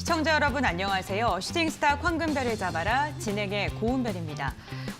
시청자 여러분 안녕하세요. 슈팅스타 황금별을 잡아라 진행의 고은별입니다.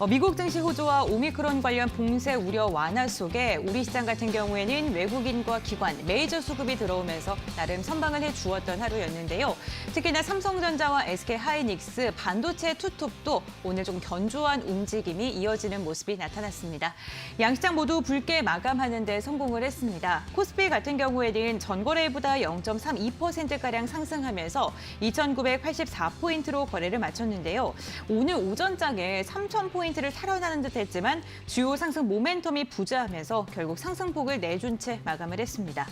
미국 증시 호조와 오미크론 관련 봉쇄 우려 완화 속에 우리 시장 같은 경우에는 외국인과 기관, 메이저 수급이 들어오면서 나름 선방을 해주었던 하루였는데요. 특히나 삼성전자와 SK하이닉스, 반도체 투톱도 오늘 좀 견조한 움직임이 이어지는 모습이 나타났습니다. 양시장 모두 붉게 마감하는 데 성공을 했습니다. 코스피 같은 경우에는 전거래일보다 0.32%가량 상승하면서 2,984포인트로 거래를 마쳤는데요. 오늘 오전장에 3,000포인트를 탈환하는 듯 했지만 주요 상승 모멘텀이 부재하면서 결국 상승폭을 내준 채 마감을 했습니다.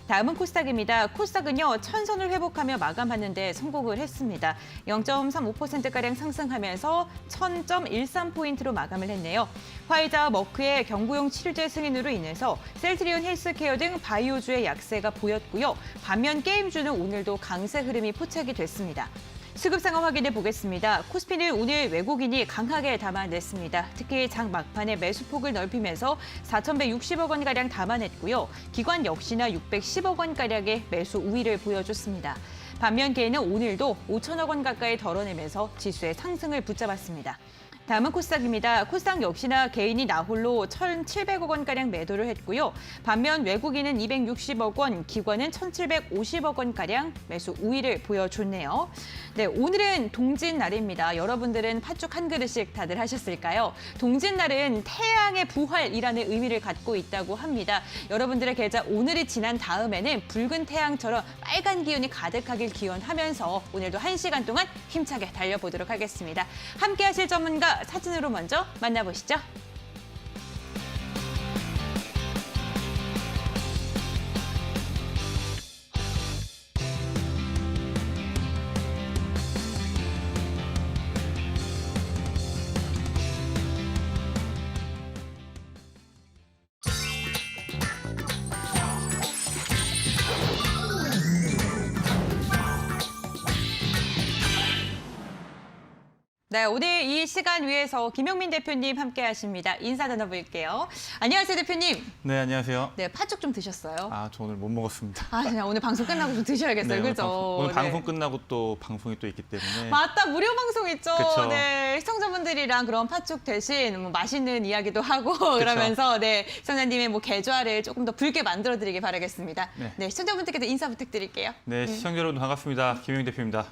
다음은 코스닥입니다. 코스닥은요, 천선을 회복하며 마감하는 데 성공을 했습니다. 0.35%가량 상승하면서 1,000.13포인트로 마감을 했네요. 화이자와 머크의 경구용 치료제 승인으로 인해서 셀트리온 헬스케어 등 바이오주의 약세가 보였고요. 반면 게임주는 오늘도 강세 흐름이 포착이 됐습니다. 수급 상황 확인해 보겠습니다. 코스피는 오늘 외국인이 강하게 담아냈습니다. 특히 장 막판에 매수폭을 넓히면서 4,160억 원가량 담아냈고요. 기관 역시나 610억 원가량의 매수 우위를 보여줬습니다. 반면 개인은 오늘도 5천억 원 가까이 덜어내면서 지수의 상승을 붙잡았습니다. 다음은 코스닥입니다. 코스닥 역시나 개인이 나홀로 1,700억 원가량 매도를 했고요. 반면 외국인은 260억 원, 기관은 1,750억 원가량 매수 우위를 보여줬네요. 네, 오늘은 동짓날입니다. 여러분들은 팥죽 한 그릇씩 다들 하셨을까요? 동짓날은 태양의 부활이라는 의미를 갖고 있다고 합니다. 여러분들의 계좌 오늘이 지난 다음에는 붉은 태양처럼 빨간 기운이 가득하길 기원하면서 오늘도 1시간 동안 힘차게 달려보도록 하겠습니다. 함께 하실 전문가 사진으로 먼저 만나보시죠. 네, 오늘 이 시간 위해서 김용민 대표님 함께 하십니다. 인사 나눠볼게요. 안녕하세요, 대표님. 네, 안녕하세요. 네, 팥죽 좀 드셨어요? 저 오늘 못 먹었습니다. 그냥 오늘 방송 끝나고 좀 드셔야겠어요, 네, 그죠? 오늘 방송 끝나고 또 방송이 또 있기 때문에. 맞다, 무료 방송 있죠. 그쵸. 네, 시청자분들이랑 그런 팥죽 대신 뭐 맛있는 이야기도 하고 그러면서 네, 시청자님의 뭐 계좌를 조금 더 붉게 만들어드리길 바라겠습니다. 네, 시청자분들께도 인사 부탁드릴게요. 네, 시청자 여러분 반갑습니다. 김용민 대표입니다.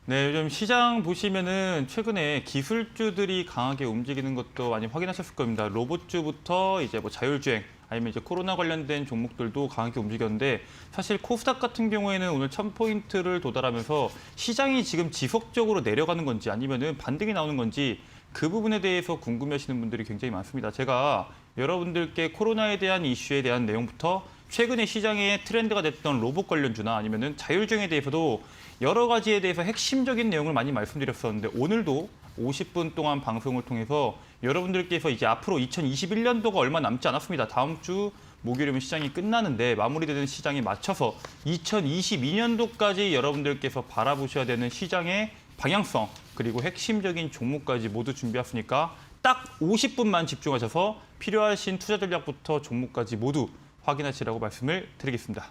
네, 요즘 시장 보시면은 최근에 기술주들이 강하게 움직이는 것도 많이 확인하셨을 겁니다. 로봇주부터 이제 뭐 자율주행, 아니면 이제 코로나 관련된 종목들도 강하게 움직였는데 사실 코스닥 같은 경우에는 오늘 1,000포인트를 도달하면서 시장이 지금 지속적으로 내려가는 건지 아니면은 반등이 나오는 건지 그 부분에 대해서 궁금해하시는 분들이 굉장히 많습니다. 제가 여러분들께 코로나에 대한 이슈에 대한 내용부터 최근에 시장의 트렌드가 됐던 로봇 관련주나 아니면은 자율주행에 대해서도 여러 가지에 대해서 핵심적인 내용을 많이 말씀드렸었는데 오늘도 50분 동안 방송을 통해서 여러분들께서 이제 앞으로 2021년도가 얼마 남지 않았습니다. 다음 주 목요일이면 시장이 끝나는데 마무리되는 시장에 맞춰서 2022년도까지 여러분들께서 바라보셔야 되는 시장의 방향성 그리고 핵심적인 종목까지 모두 준비했으니까 딱 50분만 집중하셔서 필요하신 투자 전략부터 종목까지 모두 확인하시라고 말씀을 드리겠습니다.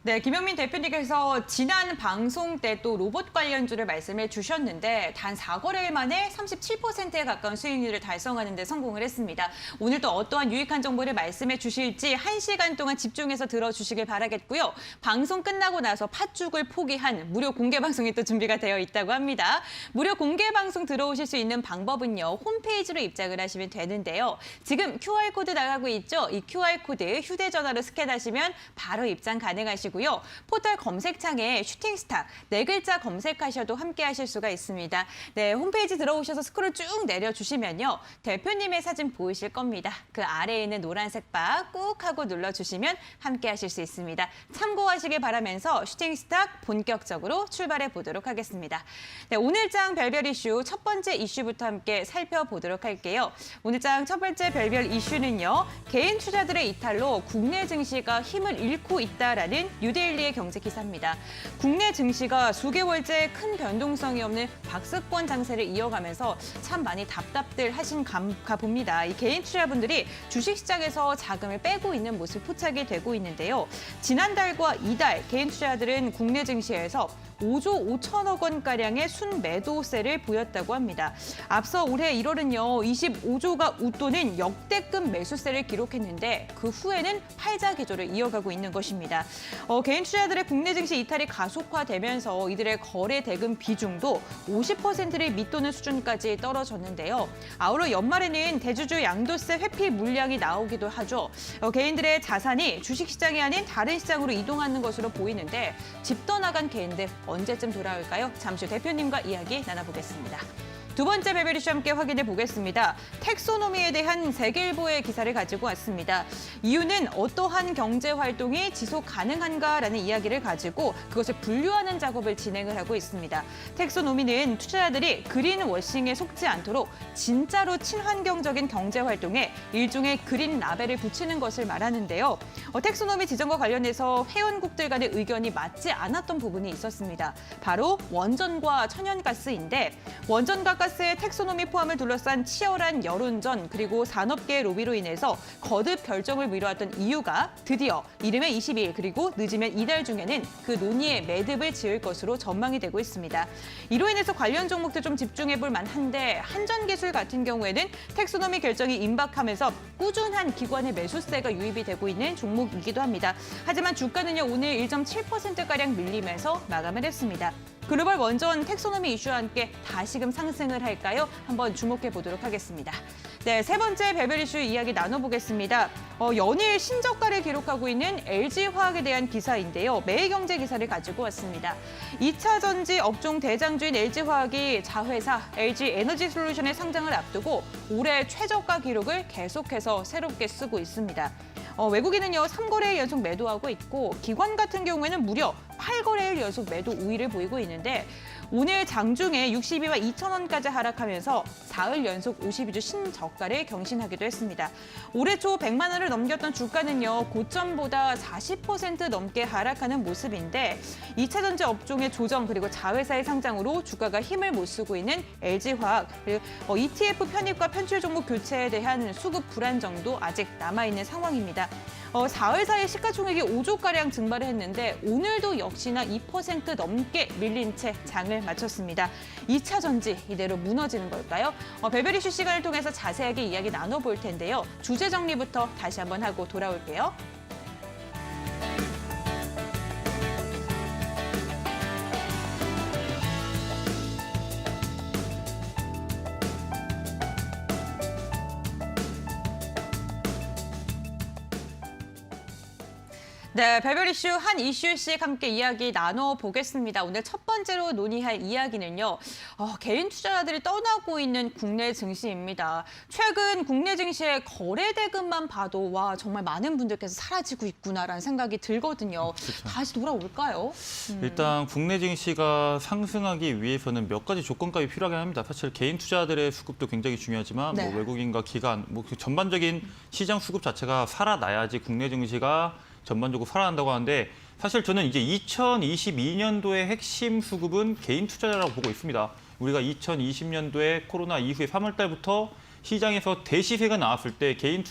네, 김용민 대표님께서 지난 방송 때 또 로봇 관련주를 말씀해 주셨는데 단 4거래일 만에 37%에 가까운 수익률을 달성하는 데 성공을 했습니다. 오늘 또 어떠한 유익한 정보를 말씀해 주실지 1시간 동안 집중해서 들어주시길 바라겠고요. 방송 끝나고 나서 팥죽을 포기한 무료 공개 방송이 또 준비가 되어 있다고 합니다. 무료 공개 방송 들어오실 수 있는 방법은요. 홈페이지로 입장을 하시면 되는데요. 지금 QR코드 나가고 있죠? 이 QR코드 휴대전화로 스캔하시면 바로 입장 가능하시고요. 포털 검색창에 슈팅스타 네 글자 검색하셔도 함께 하실 수가 있습니다. 네, 홈페이지 들어오셔서 스크롤 쭉 내려주시면요. 대표님의 사진 보이실 겁니다. 그 아래에 있는 노란색 바 꾹 하고 눌러주시면 함께 하실 수 있습니다. 참고하시길 바라면서 슈팅스타 본격적으로 출발해 보도록 하겠습니다. 네, 오늘장 별별 이슈 첫 번째 이슈부터 함께 살펴보도록 할게요. 오늘장 첫 번째 별별 이슈는요. 개인 투자들의 이탈로 국내 증시가 힘을 잃고 있다라는 뉴데일리의 경제 기사입니다. 국내 증시가 수개월째 큰 변동성이 없는 박스권 장세를 이어가면서 참 많이 답답들 하신가 봅니다. 이 개인 투자분들이 주식시장에서 자금을 빼고 있는 모습 포착이 되고 있는데요. 지난달과 이달 개인 투자들은 국내 증시에서 5조 5천억 원가량의 순매도세를 보였다고 합니다. 앞서 올해 1월은요, 25조가 웃도는 역대급 매수세를 기록했는데 그 후에는 팔자 기조를 이어가고 있는 것입니다. 개인 투자들의 국내 증시 이탈이 가속화되면서 이들의 거래 대금 비중도 50%를 밑도는 수준까지 떨어졌는데요. 아울러 연말에는 대주주 양도세 회피 물량이 나오기도 하죠. 개인들의 자산이 주식시장이 아닌 다른 시장으로 이동하는 것으로 보이는데 집 떠나간 개인들 언제쯤 돌아올까요? 잠시 후 대표님과 이야기 나눠보겠습니다. 두 번째 베베 이슈 함께 확인해 보겠습니다. 텍소노미에 대한 세계일보의 기사를 가지고 왔습니다. 이유는 어떠한 경제 활동이 지속 가능한가라는 이야기를 가지고 그것을 분류하는 작업을 진행을 하고 있습니다. 텍소노미는 투자자들이 그린워싱에 속지 않도록 진짜로 친환경적인 경제 활동에 일종의 그린 라벨을 붙이는 것을 말하는데요. 텍소노미 지정과 관련해서 회원국들 간의 의견이 맞지 않았던 부분이 있었습니다. 바로 원전과 천연가스인데 원전과 가스의 텍소노미 포함을 둘러싼 치열한 여론전 그리고 산업계 로비로 인해서 거듭 결정을 미뤄왔던 이유가 드디어 이르면 22일 그리고 늦으면 이달 중에는 그 논의에 매듭을 지을 것으로 전망이 되고 있습니다. 이로 인해서 관련 종목도 좀 집중해 볼 만한데 한전기술 같은 경우에는 텍소노미 결정이 임박하면서 꾸준한 기관의 매수세가 유입이 되고 있는 종목이기도 합니다. 하지만 주가는요 오늘 1.7%가량 밀리면서 마감을 했습니다. 글로벌 원전 텍소노미 이슈와 함께 다시금 상승을 할까요? 한번 주목해 보도록 하겠습니다. 네, 세 번째 베베 이슈 이야기 나눠보겠습니다. 연일 신저가를 기록하고 있는 LG화학에 대한 기사인데요. 매일경제 기사를 가지고 왔습니다. 2차 전지 업종 대장주인 LG화학이 자회사 LG에너지솔루션의 상장을 앞두고 올해 최저가 기록을 계속해서 새롭게 쓰고 있습니다. 외국인은요 3거래일 연속 매도하고 있고 기관 같은 경우에는 무려 8거래일 연속 매도 우위를 보이고 있는데 오늘 장중에 62만 2천 원까지 하락하면서 사흘 연속 52주 신저가를 경신하기도 했습니다. 올해 초 100만 원을 넘겼던 주가는요 고점보다 40% 넘게 하락하는 모습인데 2차 전지 업종의 조정 그리고 자회사의 상장으로 주가가 힘을 못 쓰고 있는 LG화학 그리고 ETF 편입과 편출 종목 교체에 대한 수급 불안정도 아직 남아있는 상황입니다. 사흘 사이 시가총액이 5조가량 증발을 했는데 오늘도 역시나 2% 넘게 밀린 채 장을 마쳤습니다. 2차 전지 이대로 무너지는 걸까요? 베베 이슈 시간을 통해서 자세하게 이야기 나눠볼 텐데요. 주제 정리부터 다시 한번 하고 돌아올게요. 네, 별별 이슈 한 이슈씩 함께 이야기 나눠보겠습니다. 오늘 첫 번째로 논의할 이야기는요. 개인 투자자들이 떠나고 있는 국내 증시입니다. 최근 국내 증시의 거래 대금만 봐도 와 정말 많은 분들께서 사라지고 있구나라는 생각이 들거든요. 그렇죠. 다시 돌아올까요? 일단 국내 증시가 상승하기 위해서는 몇 가지 조건값이 필요하긴 합니다. 사실 개인 투자들의 수급도 굉장히 중요하지만 네. 외국인과 기관, 그 전반적인 시장 수급 자체가 살아나야지 국내 증시가 전반적으로 살아난다고 하는데 사실 저는 이제 2022년도의 핵심 수급은 개인 투자자라고 보고 있습니다. 우리가 2020년도에 코로나 이후에 3월 달부터 시장에서 대시세가 나왔을 때 개인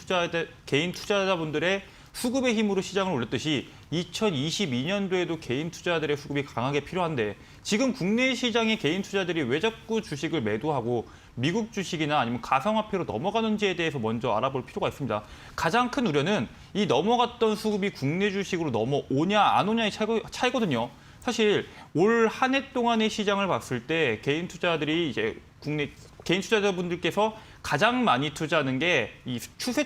투자자분들의 수급의 힘으로 시장을 올렸듯이 2022년도에도 개인 투자자들의 수급이 강하게 필요한데 지금 국내 시장의 개인 투자들이 왜 자꾸 주식을 매도하고 미국 주식이나 아니면 가상화폐로 넘어가는지에 대해서 먼저 알아볼 필요가 있습니다. 가장 큰 우려는 이 넘어갔던 수급이 국내 주식으로 넘어오냐 안 오냐의 차이거든요. 사실 올 한 해 동안의 시장을 봤을 때 개인 투자들이 이제 국내 개인 투자자분들께서 가장 많이 투자하는 게 이 추세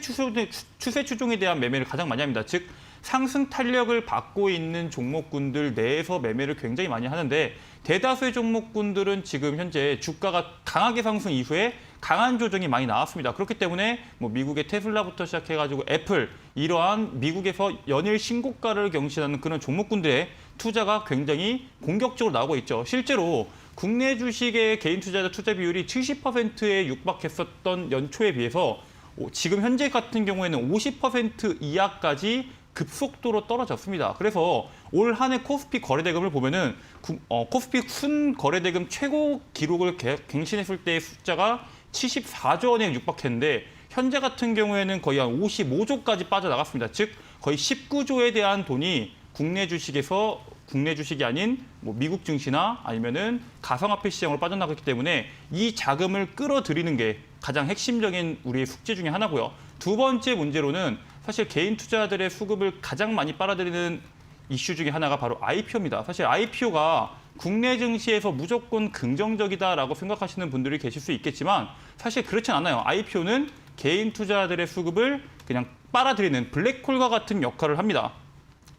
추종에 대한 매매를 가장 많이 합니다. 즉 상승 탄력을 받고 있는 종목군들 내에서 매매를 굉장히 많이 하는데 대다수의 종목군들은 지금 현재 주가가 강하게 상승 이후에 강한 조정이 많이 나왔습니다. 그렇기 때문에 뭐 미국의 테슬라부터 시작해가지고 애플 이러한 미국에서 연일 신고가를 경신하는 그런 종목군들의 투자가 굉장히 공격적으로 나오고 있죠. 실제로 국내 주식의 개인 투자자 투자 비율이 70%에 육박했었던 연초에 비해서 지금 현재 같은 경우에는 50% 이하까지 급속도로 떨어졌습니다. 그래서 올 한 해 코스피 거래대금을 보면은 코스피 순 거래대금 최고 기록을 갱신했을 때의 숫자가 74조 원에 육박했는데 현재 같은 경우에는 거의 한 55조까지 빠져나갔습니다. 즉 거의 19조에 대한 돈이 국내 주식이 아닌 뭐 미국 증시나 아니면은 가상화폐 시장으로 빠져나갔기 때문에 이 자금을 끌어들이는 게 가장 핵심적인 우리의 숙제 중에 하나고요. 두 번째 문제로는 사실 개인 투자자들의 수급을 가장 많이 빨아들이는 이슈 중에 하나가 바로 IPO입니다. 사실 IPO가 국내 증시에서 무조건 긍정적이다라고 생각하시는 분들이 계실 수 있겠지만 사실 그렇진 않아요. IPO는 개인 투자자들의 수급을 그냥 빨아들이는 블랙홀과 같은 역할을 합니다.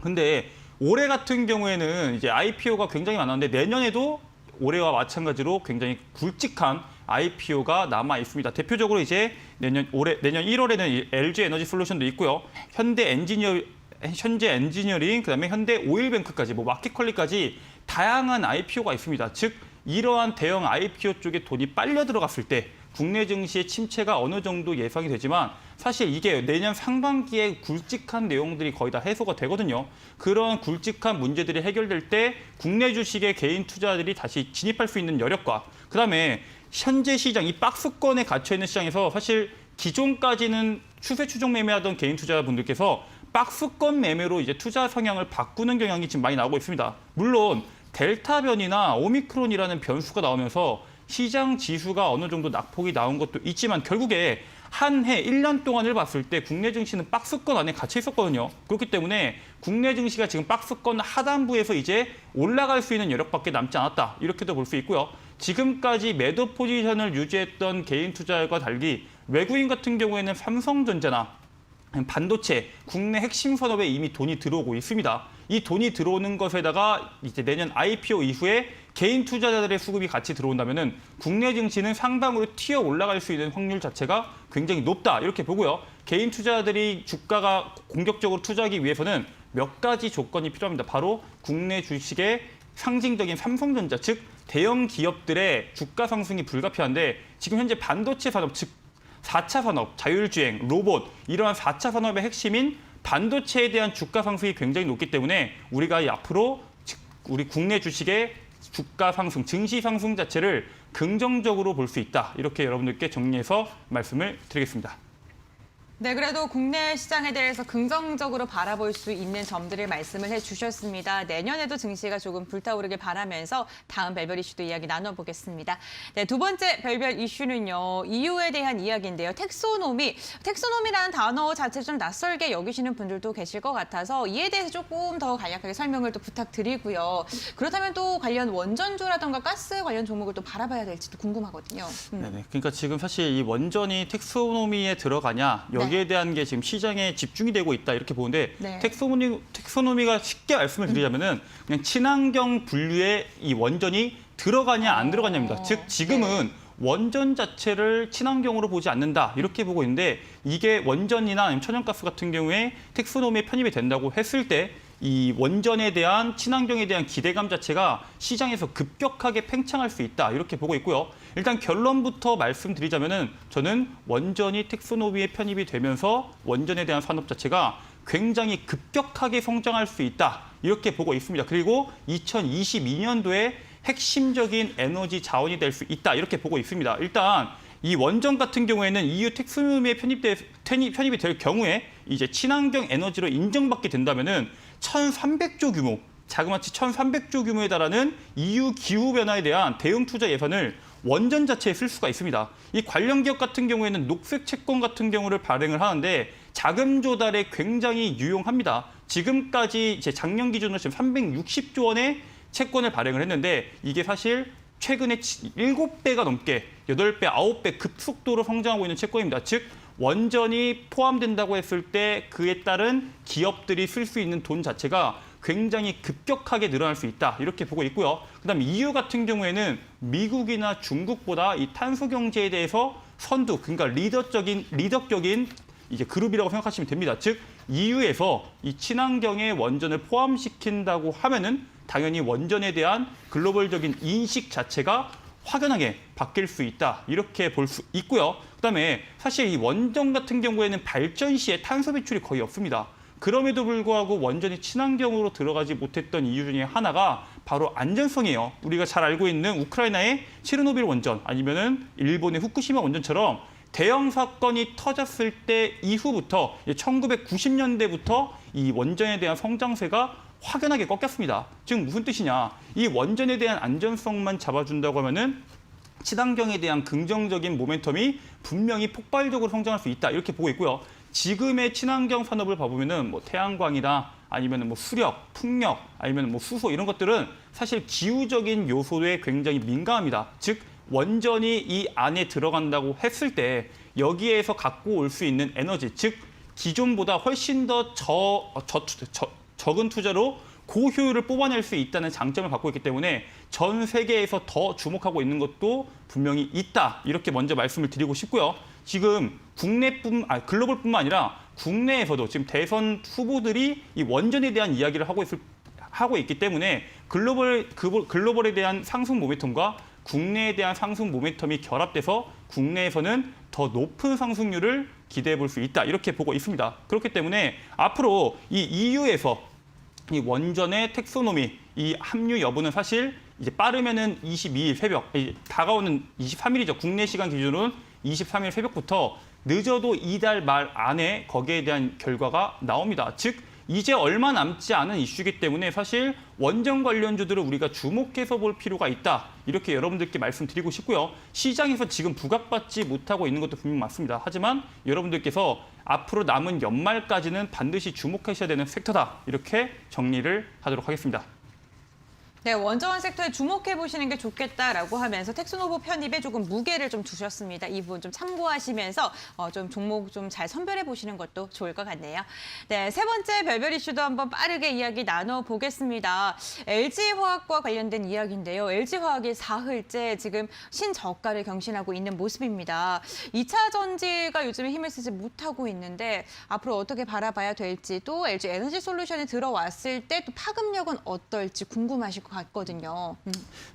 근데 올해 같은 경우에는 이제 IPO가 굉장히 많았는데 내년에도 올해와 마찬가지로 굉장히 굵직한 IPO가 남아 있습니다. 대표적으로 이제 내년 1월에는 LG 에너지 솔루션도 있고요. 현재 엔지니어링, 그다음에 현대 오일뱅크까지 뭐 마켓컬리까지 다양한 IPO가 있습니다. 즉 이러한 대형 IPO 쪽에 돈이 빨려 들어갔을 때 국내 증시의 침체가 어느 정도 예상이 되지만 사실 이게 내년 상반기에 굵직한 내용들이 거의 다 해소가 되거든요. 그런 굵직한 문제들이 해결될 때 국내 주식에 개인 투자자들이 다시 진입할 수 있는 여력과 그다음에 현재 시장, 이 박스권에 갇혀있는 시장에서 사실 기존까지는 추세 추종 매매하던 개인 투자자분들께서 박스권 매매로 이제 투자 성향을 바꾸는 경향이 지금 많이 나오고 있습니다. 물론 델타 변이나 오미크론이라는 변수가 나오면서 시장 지수가 어느 정도 낙폭이 나온 것도 있지만 결국에 한 해 1년 동안을 봤을 때 국내 증시는 박스권 안에 갇혀 있었거든요. 그렇기 때문에 국내 증시가 지금 박스권 하단부에서 이제 올라갈 수 있는 여력밖에 남지 않았다. 이렇게도 볼 수 있고요. 지금까지 매도 포지션을 유지했던 개인 투자자과 달리 외국인 같은 경우에는 삼성전자나 반도체, 국내 핵심 산업에 이미 돈이 들어오고 있습니다. 이 돈이 들어오는 것에다가 이제 내년 IPO 이후에 개인 투자자들의 수급이 같이 들어온다면은 국내 증시는 상당으로 튀어 올라갈 수 있는 확률 자체가 굉장히 높다. 이렇게 보고요. 개인 투자자들이 주가가 공격적으로 투자하기 위해서는 몇 가지 조건이 필요합니다. 바로 국내 주식의 상징적인 삼성전자, 즉 대형 기업들의 주가 상승이 불가피한데 지금 현재 반도체 산업, 즉 4차 산업, 자율주행, 로봇 이러한 4차 산업의 핵심인 반도체에 대한 주가 상승이 굉장히 높기 때문에 우리가 앞으로 우리 국내 주식의 주가 상승, 증시 상승 자체를 긍정적으로 볼 수 있다. 이렇게 여러분들께 정리해서 말씀을 드리겠습니다. 네, 그래도 국내 시장에 대해서 긍정적으로 바라볼 수 있는 점들을 말씀을 해주셨습니다. 내년에도 증시가 조금 불타오르길 바라면서 다음 별별 이슈도 이야기 나눠보겠습니다. 네, 두 번째 별별 이슈는요. EU에 대한 이야기인데요. 텍소노미라는 단어 자체 좀 낯설게 여기시는 분들도 계실 것 같아서 이에 대해서 조금 더 간략하게 설명을 또 부탁드리고요. 그렇다면 또 관련 원전주라던가 가스 관련 종목을 또 바라봐야 될지도 궁금하거든요. 네네. 그러니까 지금 사실 이 원전이 텍소노미에 들어가냐 여기에 대한 게 지금 시장에 집중이 되고 있다 이렇게 보는데 네. 텍소노미가 쉽게 말씀을 드리자면은 그냥 친환경 분류에 이 원전이 들어가냐 안 들어가냐입니다. 즉 지금은 원전 자체를 친환경으로 보지 않는다 이렇게 보고 있는데 이게 원전이나 아니면 천연가스 같은 경우에 텍소노미에 편입이 된다고 했을 때 이 원전에 대한 친환경에 대한 기대감 자체가 시장에서 급격하게 팽창할 수 있다 이렇게 보고 있고요. 일단 결론부터 말씀드리자면은 저는 원전이 텍소노미에 편입이 되면서 원전에 대한 산업 자체가 굉장히 급격하게 성장할 수 있다 이렇게 보고 있습니다. 그리고 2022년도에 핵심적인 에너지 자원이 될 수 있다 이렇게 보고 있습니다. 일단 이 원전 같은 경우에는 EU 텍소노미에 편입이 될 경우에 이제 친환경 에너지로 인정받게 된다면은 1,300조 규모, 자그마치 1,300조 규모에 달하는 EU 기후 변화에 대한 대응 투자 예산을 원전 자체에 쓸 수가 있습니다. 이 관련 기업 같은 경우에는 녹색 채권 같은 경우를 발행을 하는데 자금 조달에 굉장히 유용합니다. 지금까지 이제 작년 기준으로 지금 360조 원의 채권을 발행을 했는데 이게 사실 최근에 7배가 넘게 8배, 9배 급속도로 성장하고 있는 채권입니다. 즉 원전이 포함된다고 했을 때 그에 따른 기업들이 쓸 수 있는 돈 자체가 굉장히 급격하게 늘어날 수 있다. 이렇게 보고 있고요. 그다음에 EU 같은 경우에는 미국이나 중국보다 이 탄소 경제에 대해서 선두, 그러니까 리더격인 이제 그룹이라고 생각하시면 됩니다. 즉 EU에서 이 친환경의 원전을 포함시킨다고 하면은 당연히 원전에 대한 글로벌적인 인식 자체가 확연하게 바뀔 수 있다. 이렇게 볼 수 있고요. 그다음에 사실 이 원전 같은 경우에는 발전 시에 탄소 배출이 거의 없습니다. 그럼에도 불구하고 원전이 친환경으로 들어가지 못했던 이유 중에 하나가 바로 안전성이에요. 우리가 잘 알고 있는 우크라이나의 체르노빌 원전 아니면은 일본의 후쿠시마 원전처럼 대형 사건이 터졌을 때 이후부터 1990년대부터 이 원전에 대한 성장세가 확연하게 꺾였습니다. 즉 무슨 뜻이냐? 이 원전에 대한 안전성만 잡아준다고 하면은 친환경에 대한 긍정적인 모멘텀이 분명히 폭발적으로 성장할 수 있다. 이렇게 보고 있고요. 지금의 친환경 산업을 봐보면은 뭐 태양광이나 아니면 뭐 수력, 풍력, 아니면 뭐 수소 이런 것들은 사실 기후적인 요소에 굉장히 민감합니다. 즉 원전이 이 안에 들어간다고 했을 때 여기에서 갖고 올 수 있는 에너지, 즉 기존보다 훨씬 더 적은 투자로 고효율을 뽑아낼 수 있다는 장점을 갖고 있기 때문에 전 세계에서 더 주목하고 있는 것도 분명히 있다. 이렇게 먼저 말씀을 드리고 싶고요. 지금 글로벌뿐만 아니라 국내에서도 지금 대선 후보들이 이 원전에 대한 이야기를 하고 있기 때문에 글로벌에 대한 상승 모멘텀과 국내에 대한 상승 모멘텀이 결합돼서 국내에서는 더 높은 상승률을 기대해 볼 수 있다. 이렇게 보고 있습니다. 그렇기 때문에 앞으로 이 EU에서 이 원전의 텍소노미, 이 합류 여부는 사실 이제 빠르면은 22일 새벽, 다가오는 23일이죠. 국내 시간 기준으로는 23일 새벽부터 늦어도 이달 말 안에 거기에 대한 결과가 나옵니다. 즉 이제 얼마 남지 않은 이슈이기 때문에 사실 원전 관련주들을 우리가 주목해서 볼 필요가 있다. 이렇게 여러분들께 말씀드리고 싶고요. 시장에서 지금 부각받지 못하고 있는 것도 분명 맞습니다. 하지만 여러분들께서 앞으로 남은 연말까지는 반드시 주목하셔야 되는 섹터다. 이렇게 정리를 하도록 하겠습니다. 네, 원전 섹터에 주목해 보시는 게 좋겠다라고 하면서 텍소노보 편입에 조금 무게를 좀 두셨습니다. 이 부분 좀 참고하시면서 좀 종목 좀 잘 선별해 보시는 것도 좋을 것 같네요. 네, 세 번째 별별 이슈도 한번 빠르게 이야기 나눠보겠습니다. LG화학과 관련된 이야기인데요. LG화학이 사흘째 지금 신저가를 경신하고 있는 모습입니다. 2차 전지가 요즘에 힘을 쓰지 못하고 있는데 앞으로 어떻게 바라봐야 될지 또 LG 에너지솔루션이 들어왔을 때 또 파급력은 어떨지 궁금하실 것 같거든요.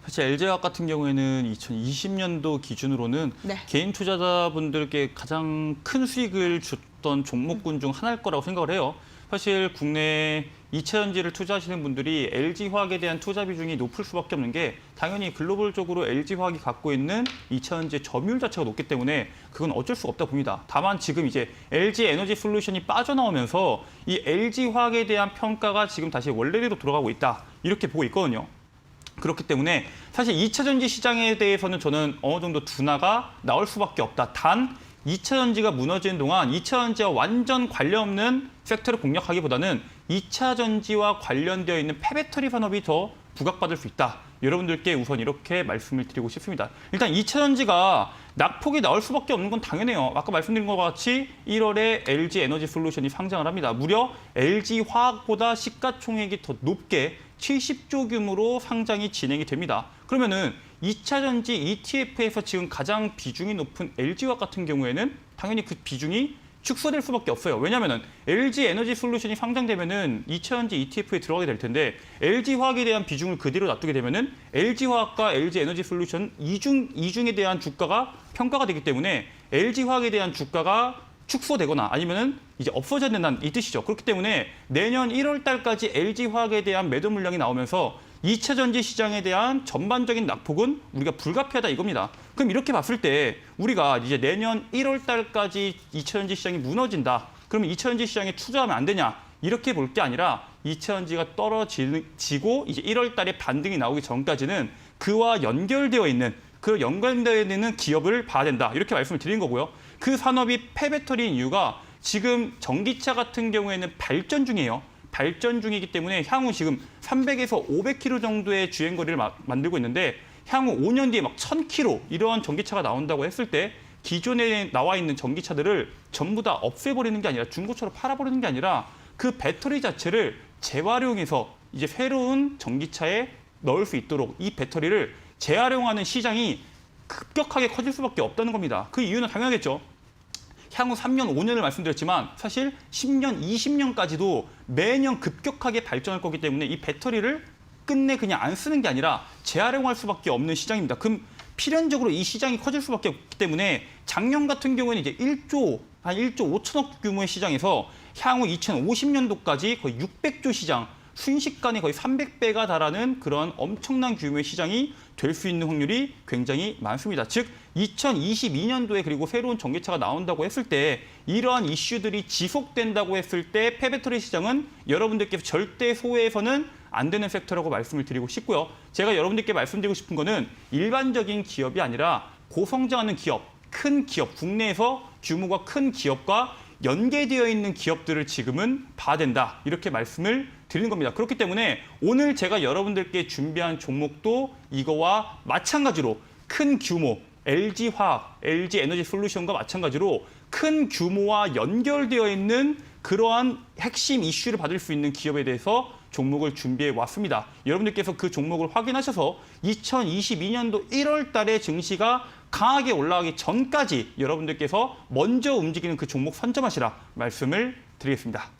사실 LG화학 같은 경우에는 2020년도 기준으로는 네. 개인 투자자분들께 가장 큰 수익을 줬던 종목군 중 하나일 거라고 생각을 해요. 사실 국내 2차 전지를 투자하시는 분들이 LG화학에 대한 투자 비중이 높을 수밖에 없는 게 당연히 글로벌적으로 LG화학이 갖고 있는 2차 전지의 점유율 자체가 높기 때문에 그건 어쩔 수가 없다 봅니다. 다만 지금 이제 LG 에너지 솔루션이 빠져나오면서 이 LG화학에 대한 평가가 지금 다시 원래대로 돌아가고 있다. 이렇게 보고 있거든요. 그렇기 때문에 사실 2차 전지 시장에 대해서는 저는 어느 정도 둔화가 나올 수밖에 없다. 단 2차 전지가 무너지는 동안 2차 전지와 완전 관련 없는 섹터를 공략하기보다는 2차 전지와 관련되어 있는 폐배터리 산업이 더 부각받을 수 있다. 여러분들께 우선 이렇게 말씀을 드리고 싶습니다. 일단 2차 전지가 낙폭이 나올 수밖에 없는 건 당연해요. 아까 말씀드린 것과 같이 1월에 LG 에너지 솔루션이 상장을 합니다. 무려 LG 화학보다 시가총액이 더 높게 70조 규모로 상장이 진행이 됩니다. 그러면은 2차 전지 ETF에서 지금 가장 비중이 높은 LG화학 같은 경우에는 당연히 그 비중이 축소될 수밖에 없어요. 왜냐하면 LG 에너지 솔루션이 상장되면은 2차 전지 ETF에 들어가게 될 텐데 LG화학에 대한 비중을 그대로 놔두게 되면은 LG화학과 LG 에너지 솔루션 이중에 대한 주가가 평가가 되기 때문에 LG화학에 대한 주가가 축소되거나 아니면은 이제 없어져야 된다는 이 뜻이죠. 그렇기 때문에 내년 1월 달까지 LG화학에 대한 매도 물량이 나오면서 2차 전지 시장에 대한 전반적인 낙폭은 우리가 불가피하다 이겁니다. 그럼 이렇게 봤을 때 우리가 이제 내년 1월 달까지 2차 전지 시장이 무너진다. 그러면 2차 전지 시장에 투자하면 안 되냐? 이렇게 볼 게 아니라 2차 전지가 떨어지고 이제 1월 달에 반등이 나오기 전까지는 그와 연결되어 있는 기업을 봐야 된다. 이렇게 말씀을 드린 거고요. 그 산업이 폐배터리인 이유가 지금 전기차 같은 경우에는 발전 중이에요. 발전 중이기 때문에 향후 지금 300에서 500km 정도의 주행거리를 만들고 있는데 향후 5년 뒤에 막 1000km 이러한 전기차가 나온다고 했을 때 기존에 나와 있는 전기차들을 전부 다 없애버리는 게 아니라 중고차로 팔아버리는 게 아니라 그 배터리 자체를 재활용해서 이제 새로운 전기차에 넣을 수 있도록 이 배터리를 재활용하는 시장이 급격하게 커질 수밖에 없다는 겁니다. 그 이유는 당연하겠죠. 향후 3년, 5년을 말씀드렸지만 사실 10년, 20년까지도 매년 급격하게 발전할 거기 때문에 이 배터리를 끝내 그냥 안 쓰는 게 아니라 재활용할 수밖에 없는 시장입니다. 그럼 필연적으로 이 시장이 커질 수밖에 없기 때문에 작년 같은 경우에는 이제 1조 한 1조 5천억 규모의 시장에서 향후 2050년도까지 거의 600조 시장, 순식간에 거의 300배가 달하는 그런 엄청난 규모의 시장이 될 수 있는 확률이 굉장히 많습니다. 즉 2022년도에 그리고 새로운 전기차가 나온다고 했을 때 이러한 이슈들이 지속된다고 했을 때 폐배터리 시장은 여러분들께서 절대 소외해서는 안 되는 섹터라고 말씀을 드리고 싶고요. 제가 여러분들께 말씀드리고 싶은 거는 일반적인 기업이 아니라 고성장하는 기업, 큰 기업, 국내에서 규모가 큰 기업과 연계되어 있는 기업들을 지금은 봐야 된다. 이렇게 말씀을 드리는 겁니다. 그렇기 때문에 오늘 제가 여러분들께 준비한 종목도 이거와 마찬가지로 큰 규모, LG화학, LG에너지솔루션과 마찬가지로 큰 규모와 연결되어 있는 그러한 핵심 이슈를 받을 수 있는 기업에 대해서 종목을 준비해 왔습니다. 여러분들께서 그 종목을 확인하셔서 2022년도 1월 달에 증시가 강하게 올라가기 전까지 여러분들께서 먼저 움직이는 그 종목 선점하시라 말씀을 드리겠습니다.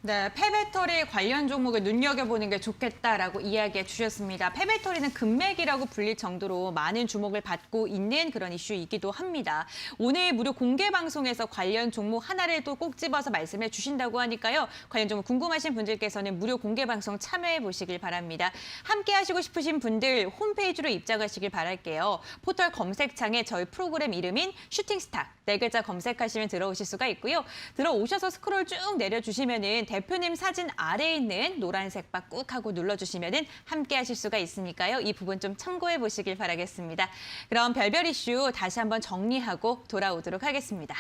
네, 폐배터리 관련 종목을 눈여겨보는 게 좋겠다라고 이야기해 주셨습니다. 폐배터리는 금맥이라고 불릴 정도로 많은 주목을 받고 있는 그런 이슈이기도 합니다. 오늘 무료 공개 방송에서 관련 종목 하나를 또 꼭 집어서 말씀해 주신다고 하니까요. 관련 종목 궁금하신 분들께서는 무료 공개 방송 참여해 보시길 바랍니다. 함께 하시고 싶으신 분들 홈페이지로 입장하시길 바랄게요. 포털 검색창에 저희 프로그램 이름인 슈팅스타 네 글자 검색하시면 들어오실 수가 있고요. 들어오셔서 스크롤 쭉 내려주시면은 대표님 사진 아래에 있는 노란색 바 꾹 하고 눌러주시면은 함께 하실 수가 있으니까요. 이 부분 좀 참고해 보시길 바라겠습니다. 그럼 별별 이슈 다시 한번 정리하고 돌아오도록 하겠습니다.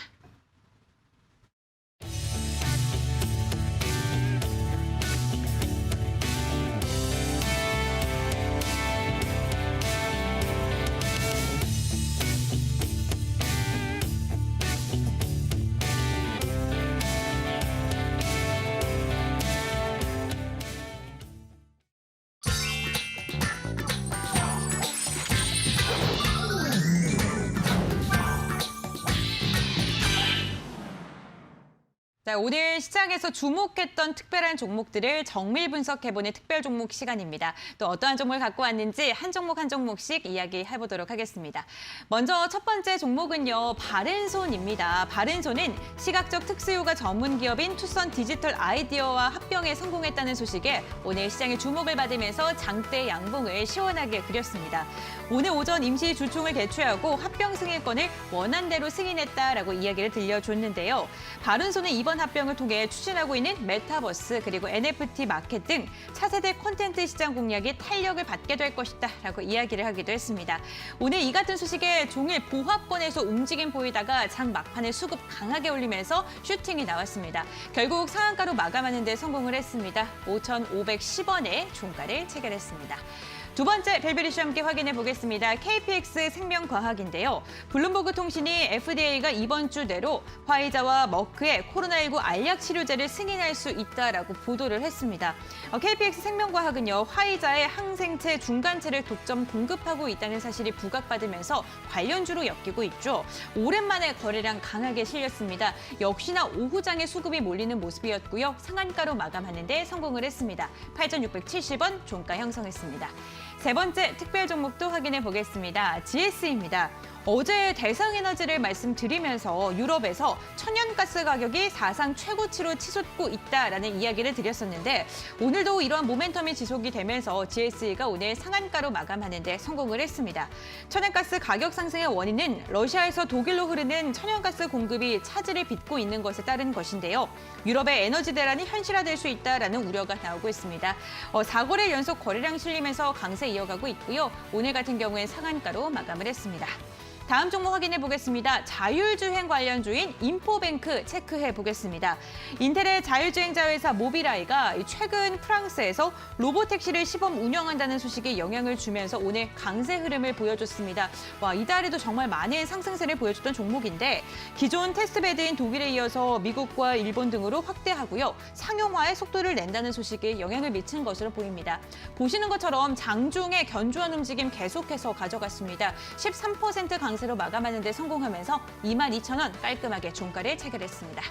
자, 오늘 시장에서 주목했던 특별한 종목들을 정밀 분석해보는 특별 종목 시간입니다. 또 어떠한 종목을 갖고 왔는지 한 종목 한 종목씩 이야기해보도록 하겠습니다. 먼저 첫 번째 종목은요, 바른손입니다. 바른손은 시각적 특수효과 전문 기업인 투선 디지털 아이디어와 합병에 성공했다는 소식에 오늘 시장의 주목을 받으면서 장대 양봉을 시원하게 그렸습니다. 오늘 오전 임시 주총을 개최하고 합병 승인권을 원안대로 승인했다라고 이야기를 들려줬는데요. 바른손은 이번 합병을 통해 추진하고 있는 메타버스 그리고 NFT 마켓 등 차세대 콘텐츠 시장 공략이 탄력을 받게 될 것이다라고 이야기를 하기도 했습니다. 오늘 이 같은 소식에 종일 보합권에서 움직임 보이다가 장 막판에 수급 강하게 올리면서 슈팅이 나왔습니다. 결국 상한가로 마감하는 데 성공을 했습니다. 5,510원에 종가를 체결했습니다. 두 번째 별별 이슈 함께 확인해 보겠습니다. KPX 생명과학인데요. 블룸버그 통신이 FDA가 이번 주 내로 화이자와 머크의 코로나19 알약 치료제를 승인할 수 있다라고 보도를 했습니다. KPX 생명과학은요, 화이자의 항생체 중간체를 독점 공급하고 있다는 사실이 부각받으면서 관련주로 엮이고 있죠. 오랜만에 거래량 강하게 실렸습니다. 역시나 오후장에 수급이 몰리는 모습이었고요. 상한가로 마감하는 데 성공을 했습니다. 8,670원 종가 형성했습니다. 세 번째 특별 종목도 확인해 보겠습니다. GS입니다. 어제 대상에너지를 말씀드리면서 유럽에서 천연가스 가격이 사상 최고치로 치솟고 있다라는 이야기를 드렸었는데 오늘도 이러한 모멘텀이 지속이 되면서 GS가 오늘 상한가로 마감하는 데 성공을 했습니다. 천연가스 가격 상승의 원인은 러시아에서 독일로 흐르는 천연가스 공급이 차질을 빚고 있는 것에 따른 것인데요. 유럽의 에너지 대란이 현실화될 수 있다라는 우려가 나오고 있습니다. 4거래 연속 거래량 실리면서 강세 이어가고 있고요. 오늘 같은 경우엔 상한가로 마감을 했습니다. 다음 종목 확인해 보겠습니다. 자율주행 관련주인 인포뱅크 체크해 보겠습니다. 인텔의 자율주행자 회사 모비라이가 최근 프랑스에서 로보택시를 시범 운영한다는 소식이 영향을 주면서 오늘 강세 흐름을 보여줬습니다. 이달에도 정말 많은 상승세를 보여줬던 종목인데 기존 테스트베드인 독일에 이어서 미국과 일본 등으로 확대하고요. 상용화에 속도를 낸다는 소식이 영향을 미친 것으로 보입니다. 보시는 것처럼 장중에 견조한 움직임 계속해서 가져갔습니다. 13% 강세로 마감하는 데 성공하면서 22,000원 깔끔하게 종가를 체결했습니다.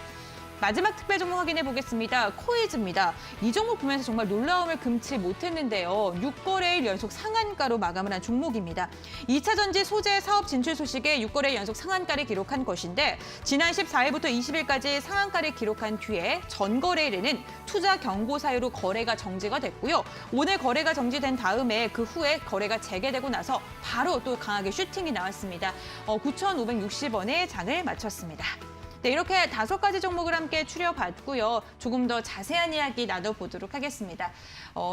마지막 특별 종목 확인해 보겠습니다. 코이즈입니다. 이 종목 보면서 정말 놀라움을 금치 못했는데요. 6거래일 연속 상한가로 마감을 한 종목입니다. 2차 전지 소재 사업 진출 소식에 6거래일 연속 상한가를 기록한 것인데 지난 14일부터 20일까지 상한가를 기록한 뒤에 전 거래일에는 투자 경고 사유로 거래가 정지가 됐고요. 오늘 거래가 정지된 다음에 그 후에 거래가 재개되고 나서 바로 또 강하게 슈팅이 나왔습니다. 9,560원에 장을 마쳤습니다. 네, 이렇게 5가지 종목을 함께 추려봤고요. 조금 더 자세한 이야기 나눠보도록 하겠습니다.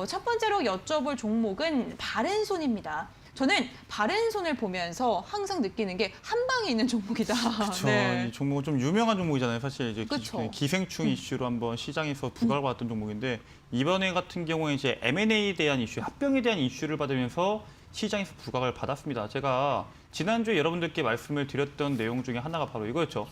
첫 번째로 여쭤볼 종목은 바른손입니다. 저는 바른손을 보면서 항상 느끼는 게 한 방에 있는 종목이다. 그렇죠. 네. 이 종목은 좀 유명한 종목이잖아요. 사실 이제 그쵸. 기생충 이슈로 한번 시장에서 부각을 받았던 종목인데 이번에 같은 경우에 이제 M&A에 대한 이슈, 합병에 대한 이슈를 받으면서 시장에서 부각을 받았습니다. 제가 지난주에 여러분들께 말씀을 드렸던 내용 중에 하나가 바로 이거였죠.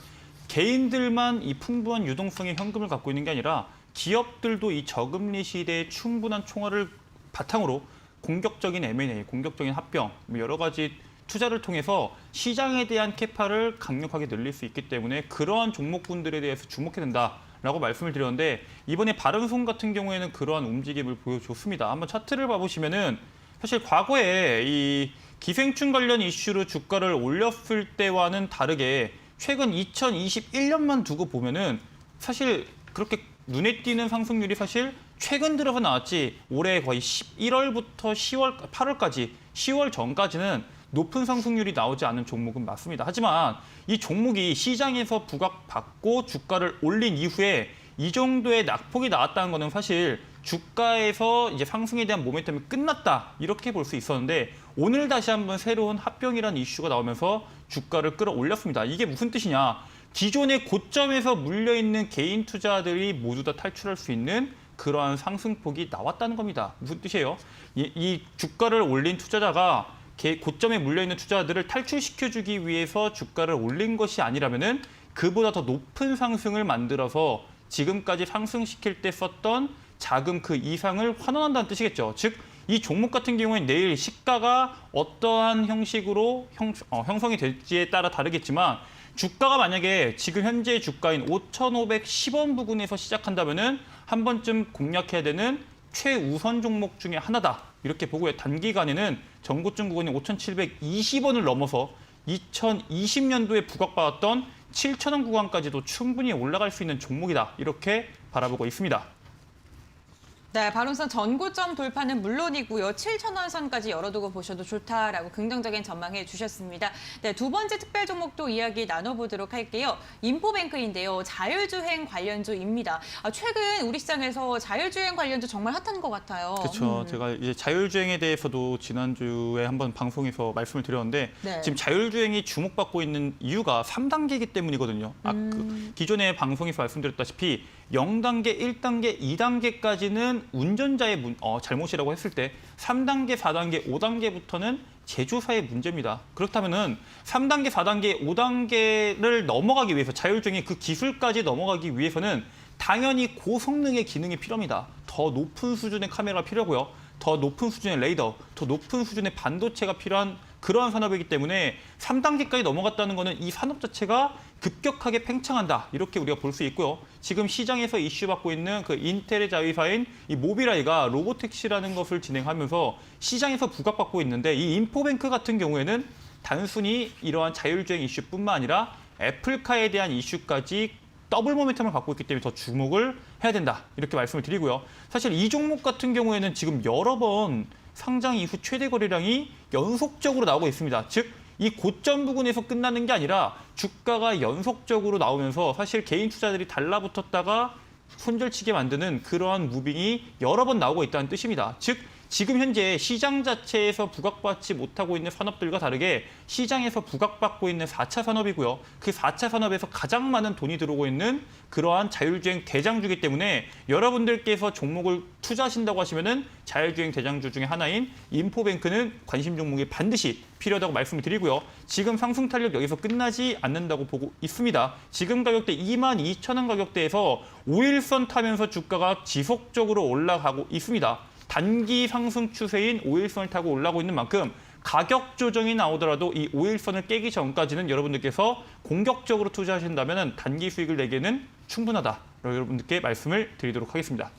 개인들만 이 풍부한 유동성의 현금을 갖고 있는 게 아니라 기업들도 이 저금리 시대에 충분한 총알을 바탕으로 공격적인 M&A, 공격적인 합병, 여러 가지 투자를 통해서 시장에 대한 캐파를 강력하게 늘릴 수 있기 때문에 그러한 종목군들에 대해서 주목해야 된다라고 말씀을 드렸는데 이번에 바른손 같은 경우에는 그러한 움직임을 보여줬습니다. 한번 차트를 봐보시면은 사실 과거에 이 기생충 관련 이슈로 주가를 올렸을 때와는 다르게 최근 2021년만 두고 보면은 사실 그렇게 눈에 띄는 상승률이 사실 최근 들어서 나왔지 올해 거의 11월부터 10월, 8월까지 10월 전까지는 높은 상승률이 나오지 않은 종목은 맞습니다. 하지만 이 종목이 시장에서 부각받고 주가를 올린 이후에 이 정도의 낙폭이 나왔다는 것은 사실 주가에서 이제 상승에 대한 모멘텀이 끝났다 이렇게 볼 수 있었는데 오늘 다시 한번 새로운 합병이라는 이슈가 나오면서 주가를 끌어올렸습니다. 이게 무슨 뜻이냐? 기존의 고점에서 물려있는 개인 투자들이 모두 다 탈출할 수 있는 그러한 상승폭이 나왔다는 겁니다. 무슨 뜻이에요? 이 주가를 올린 투자자가 고점에 물려있는 투자들을 탈출시켜주기 위해서 주가를 올린 것이 아니라면은 그보다 더 높은 상승을 만들어서 지금까지 상승시킬 때 썼던 자금 그 이상을 환원한다는 뜻이겠죠. 즉, 이 종목 같은 경우에는 내일 시가가 어떠한 형식으로 형성이 될지에 따라 다르겠지만 주가가 만약에 지금 현재 주가인 5,510원 부근에서 시작한다면은 한 번쯤 공략해야 되는 최우선 종목 중에 하나다. 이렇게 보고요. 단기간에는 전고점 구간이 5,720원을 넘어서 2020년도에 부각받았던 7,000원 구간까지도 충분히 올라갈 수 있는 종목이다. 이렇게 바라보고 있습니다. 네, 바른손 전고점 돌파는 물론이고요. 7,000원 선까지 열어두고 보셔도 좋다라고 긍정적인 전망해 주셨습니다. 네, 두 번째 특별 종목도 이야기 나눠보도록 할게요. 인포뱅크인데요. 자율주행 관련주입니다. 최근 우리 시장에서 자율주행 관련주 정말 핫한 것 같아요. 그렇죠. 제가 이제 자율주행에 대해서도 지난주에 한번 방송에서 말씀을 드렸는데 네. 지금 자율주행이 주목받고 있는 이유가 3단계이기 때문이거든요. 기존에 방송에서 말씀드렸다시피 0단계, 1단계, 2단계까지는 운전자의 잘못이라고 했을 때 3단계, 4단계, 5단계부터는 제조사의 문제입니다. 그렇다면은 3단계, 4단계, 5단계를 넘어가기 위해서 자율주행의 그 기술까지 넘어가기 위해서는 당연히 고성능의 기능이 필요합니다. 더 높은 수준의 카메라가 필요하고요. 더 높은 수준의 레이더, 더 높은 수준의 반도체가 필요한 그러한 산업이기 때문에 3단계까지 넘어갔다는 것은 이 산업 자체가 급격하게 팽창한다. 이렇게 우리가 볼 수 있고요. 지금 시장에서 이슈받고 있는 그 인텔의 자회사인 이 모빌아이가 로보택시라는 것을 진행하면서 시장에서 부각받고 있는데 이 인포뱅크 같은 경우에는 단순히 이러한 자율주행 이슈뿐만 아니라 애플카에 대한 이슈까지 더블 모멘텀을 갖고 있기 때문에 더 주목을 해야 된다. 이렇게 말씀을 드리고요. 사실 이 종목 같은 경우에는 지금 여러 번 상장 이후 최대 거래량이 연속적으로 나오고 있습니다. 즉, 이 고점 부근에서 끝나는 게 아니라 주가가 연속적으로 나오면서 사실 개인 투자들이 달라붙었다가 손절치게 만드는 그러한 무빙이 여러 번 나오고 있다는 뜻입니다. 즉, 지금 현재 시장 자체에서 부각받지 못하고 있는 산업들과 다르게 시장에서 부각받고 있는 4차 산업이고요. 그 4차 산업에서 가장 많은 돈이 들어오고 있는 그러한 자율주행 대장주이기 때문에 여러분들께서 종목을 투자하신다고 하시면은 자율주행 대장주 중에 하나인 인포뱅크는 관심 종목이 반드시 필요하다고 말씀을 드리고요. 지금 상승 탄력 여기서 끝나지 않는다고 보고 있습니다. 지금 가격대 22,000원 가격대에서 5일선 타면서 주가가 지속적으로 올라가고 있습니다. 단기 상승 추세인 5일선을 타고 올라오고 있는 만큼 가격 조정이 나오더라도 이 5일선을 깨기 전까지는 여러분들께서 공격적으로 투자하신다면 단기 수익을 내기에는 충분하다. 여러분들께 말씀을 드리도록 하겠습니다.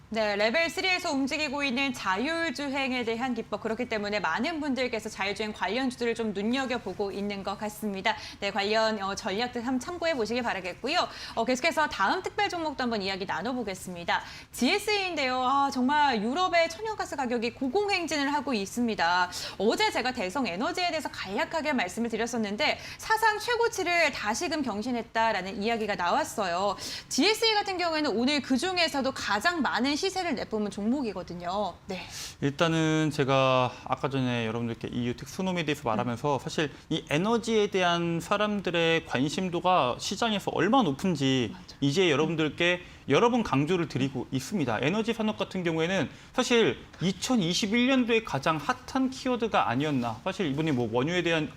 네, 레벨 3에서 움직이고 있는 자율주행에 대한 기법, 그렇기 때문에 많은 분들께서 자율주행 관련주들을 좀 눈여겨보고 있는 것 같습니다. 네, 관련 전략들 한번 참고해 보시기 바라겠고요. 계속해서 다음 특별 종목도 한번 이야기 나눠보겠습니다. GSE인데요. 정말 유럽의 천연가스 가격이 고공행진을 하고 있습니다. 어제 제가 대성 에너지에 대해서 간략하게 말씀을 드렸었는데 사상 최고치를 다시금 경신했다라는 이야기가 나왔어요. GSE 같은 경우에는 오늘 그중에서도 가장 많은 시세를 내뿜은 종목이거든요. 네. 일단은 제가 아까 전에 여러분들께 EU 특수놈에 대해서 말하면서 사실 이 에너지에 대한 사람들의 관심도가 시장에서 얼마나 높은지 이제 여러분들께 여러 번 강조를 드리고 있습니다. 에너지 산업 같은 경우에는 사실 2021년도에 가장 핫한 키워드가 아니었나. 사실 이번에 뭐 원유에 대한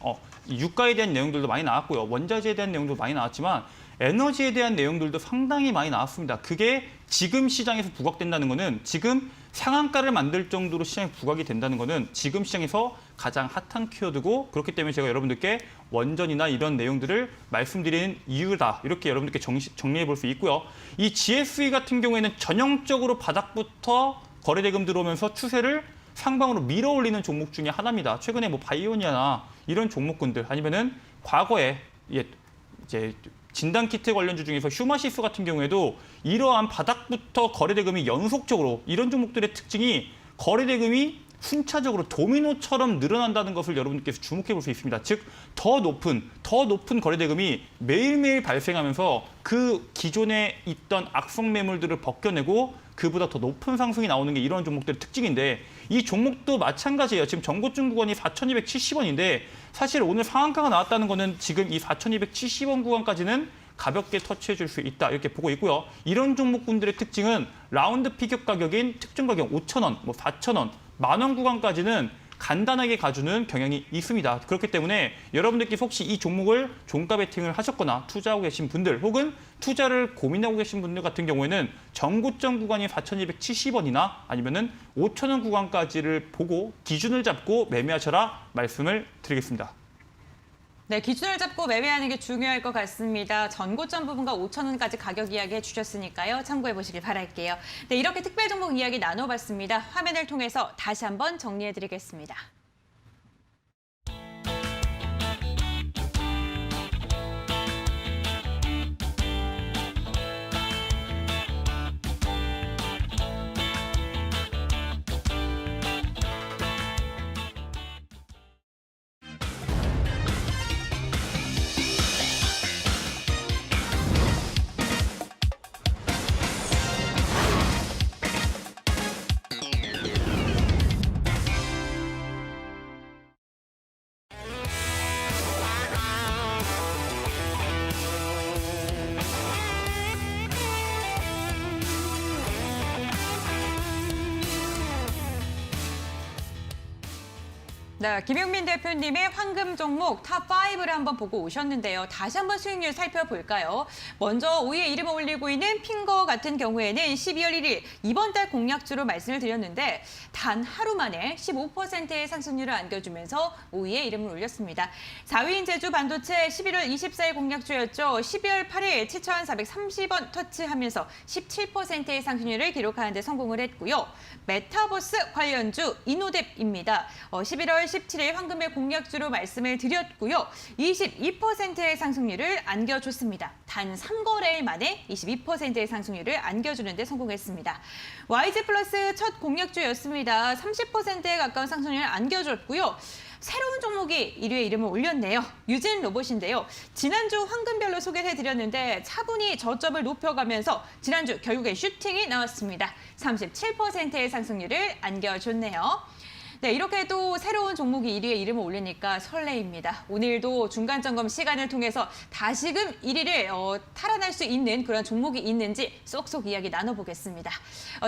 유가에 대한 내용들도 많이 나왔고요. 원자재에 대한 내용도 많이 나왔지만 에너지에 대한 내용들도 상당히 많이 나왔습니다. 그게 지금 시장에서 부각된다는 거는 지금 상한가를 만들 정도로 시장에 부각이 된다는 거는 지금 시장에서 가장 핫한 키워드고 그렇기 때문에 제가 여러분들께 원전이나 이런 내용들을 말씀드리는 이유다. 이렇게 여러분들께 정리해 볼 수 있고요. 이 GSE 같은 경우에는 전형적으로 바닥부터 거래대금 들어오면서 추세를 상방으로 밀어 올리는 종목 중에 하나입니다. 최근에 뭐 바이오니아나 이런 종목군들 아니면은 과거에 이제 진단키트 관련주 중에서 휴마시스 같은 경우에도 이러한 바닥부터 거래대금이 연속적으로 이런 종목들의 특징이 거래대금이 순차적으로 도미노처럼 늘어난다는 것을 여러분께서 주목해 볼 수 있습니다. 즉, 더 높은 거래대금이 매일매일 발생하면서 그 기존에 있던 악성 매물들을 벗겨내고 그보다 더 높은 상승이 나오는 게 이런 종목들의 특징인데 이 종목도 마찬가지예요. 지금 전고점 구간이 4,270원인데 사실 오늘 상한가가 나왔다는 거는 지금 이 4,270원 구간까지는 가볍게 터치해 줄 수 있다 이렇게 보고 있고요. 이런 종목군들의 특징은 라운드 피격 가격인 특정 가격 5,000원, 4,000원, 만원 구간까지는 간단하게 가주는 경향이 있습니다. 그렇기 때문에 여러분들께서 혹시 이 종목을 종가 베팅을 하셨거나 투자하고 계신 분들 혹은 투자를 고민하고 계신 분들 같은 경우에는 전고점 구간이 4,270원이나 아니면은 5,000원 구간까지를 보고 기준을 잡고 매매하셔라 말씀을 드리겠습니다. 네, 기준을 잡고 매매하는 게 중요할 것 같습니다. 전고점 부분과 5,000원까지 가격 이야기 해주셨으니까요. 참고해 보시길 바랄게요. 네, 이렇게 특별 종목 이야기 나눠봤습니다. 화면을 통해서 다시 한번 정리해드리겠습니다. 네, 김용민 대표님의 황금 종목 탑5를 한번 보고 오셨는데요. 다시 한번 수익률 살펴볼까요? 먼저 5위에 이름을 올리고 있는 핑거 같은 경우에는 12월 1일 이번 달 공략주로 말씀을 드렸는데 단 하루 만에 15%의 상승률을 안겨주면서 5위에 이름을 올렸습니다. 4위인 제주 반도체 11월 24일 공략주였죠. 12월 8일 7,430원 터치하면서 17%의 상승률을 기록하는 데 성공을 했고요. 메타버스 관련주 이노뎁입니다. 11월 17일 황금의 공략주로 말씀을 드렸고요. 22%의 상승률을 안겨줬습니다. 단 3거래일 만에 22%의 상승률을 안겨주는 데 성공했습니다. YG 플러스 첫 공략주였습니다. 30%에 가까운 상승률을 안겨줬고요. 새로운 종목이 1위에 이름을 올렸네요. 유진 로봇인데요. 지난주 황금별로 소개를 해드렸는데 차분히 저점을 높여가면서 지난주 결국에 슈팅이 나왔습니다. 37%의 상승률을 안겨줬네요. 네, 이렇게 또 새로운 종목이 1위에 이름을 올리니까 설레입니다. 오늘도 중간점검 시간을 통해서 다시금 1위를 탈환할 수 있는 그런 종목이 있는지 쏙쏙 이야기 나눠보겠습니다.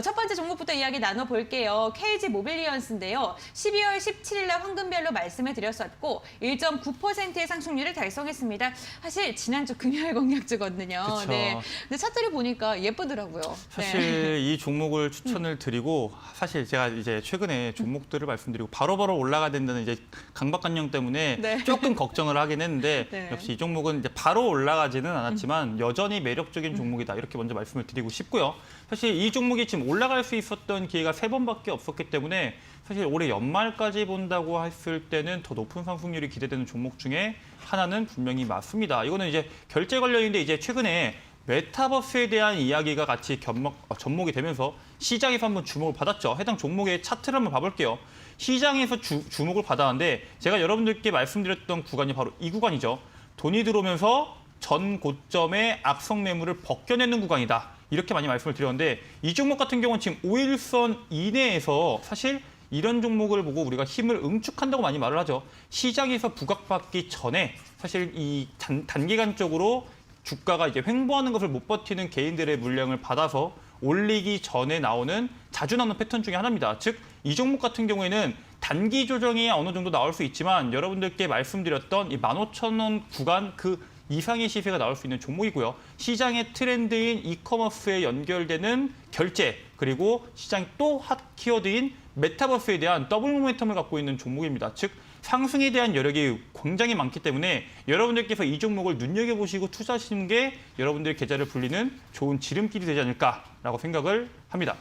첫 번째 종목부터 이야기 나눠볼게요. KG 모빌리언스인데요. 12월 17일 날 황금별로 말씀을 드렸었고 1.9%의 상승률을 달성했습니다. 사실 지난주 금요일 공략주거든요. 그쵸. 네, 근데 차트를 보니까 예쁘더라고요. 사실 이 종목을 추천을 드리고 사실 제가 이제 최근에 종목들을 말씀드리고 바로바로 올라가야 된다는 이제 강박관념 때문에 네. 조금 걱정을 하긴 했는데 네. 역시 이 종목은 이제 바로 올라가지는 않았지만 여전히 매력적인 종목이다. 이렇게 먼저 말씀을 드리고 싶고요. 사실 이 종목이 지금 올라갈 수 있었던 기회가 3번밖에 없었기 때문에 사실 올해 연말까지 본다고 했을 때는 더 높은 상승률이 기대되는 종목 중에 하나는 분명히 맞습니다. 이거는 이제 결제 관련인데 이제 최근에 메타버스에 대한 이야기가 같이 접목이 되면서 시장에서 한번 주목을 받았죠. 해당 종목의 차트를 한번 봐볼게요. 시장에서 주목을 받았는데 제가 여러분들께 말씀드렸던 구간이 바로 이 구간이죠. 돈이 들어오면서 전 고점의 악성 매물을 벗겨내는 구간이다. 이렇게 많이 말씀을 드렸는데 이 종목 같은 경우는 지금 5일선 이내에서 사실 이런 종목을 보고 우리가 힘을 응축한다고 많이 말을 하죠. 시장에서 부각받기 전에 사실 이 단기간적으로 주가가 이제 횡보하는 것을 못 버티는 개인들의 물량을 받아서 올리기 전에 나오는 자주 나오는 패턴 중에 하나입니다. 즉, 이 종목 같은 경우에는 단기 조정이 어느 정도 나올 수 있지만 여러분들께 말씀드렸던 이 15,000원 구간 그 이상의 시세가 나올 수 있는 종목이고요. 시장의 트렌드인 이커머스에 연결되는 결제, 그리고 시장 또 핫 키워드인 메타버스에 대한 더블 모멘텀을 갖고 있는 종목입니다. 즉, 상승에 대한 여력이 굉장히 많기 때문에 여러분들께서 이 종목을 눈여겨보시고 투자하시는 게 여러분들의 계좌를 불리는 좋은 지름길이 되지 않을까라고 생각을 합니다.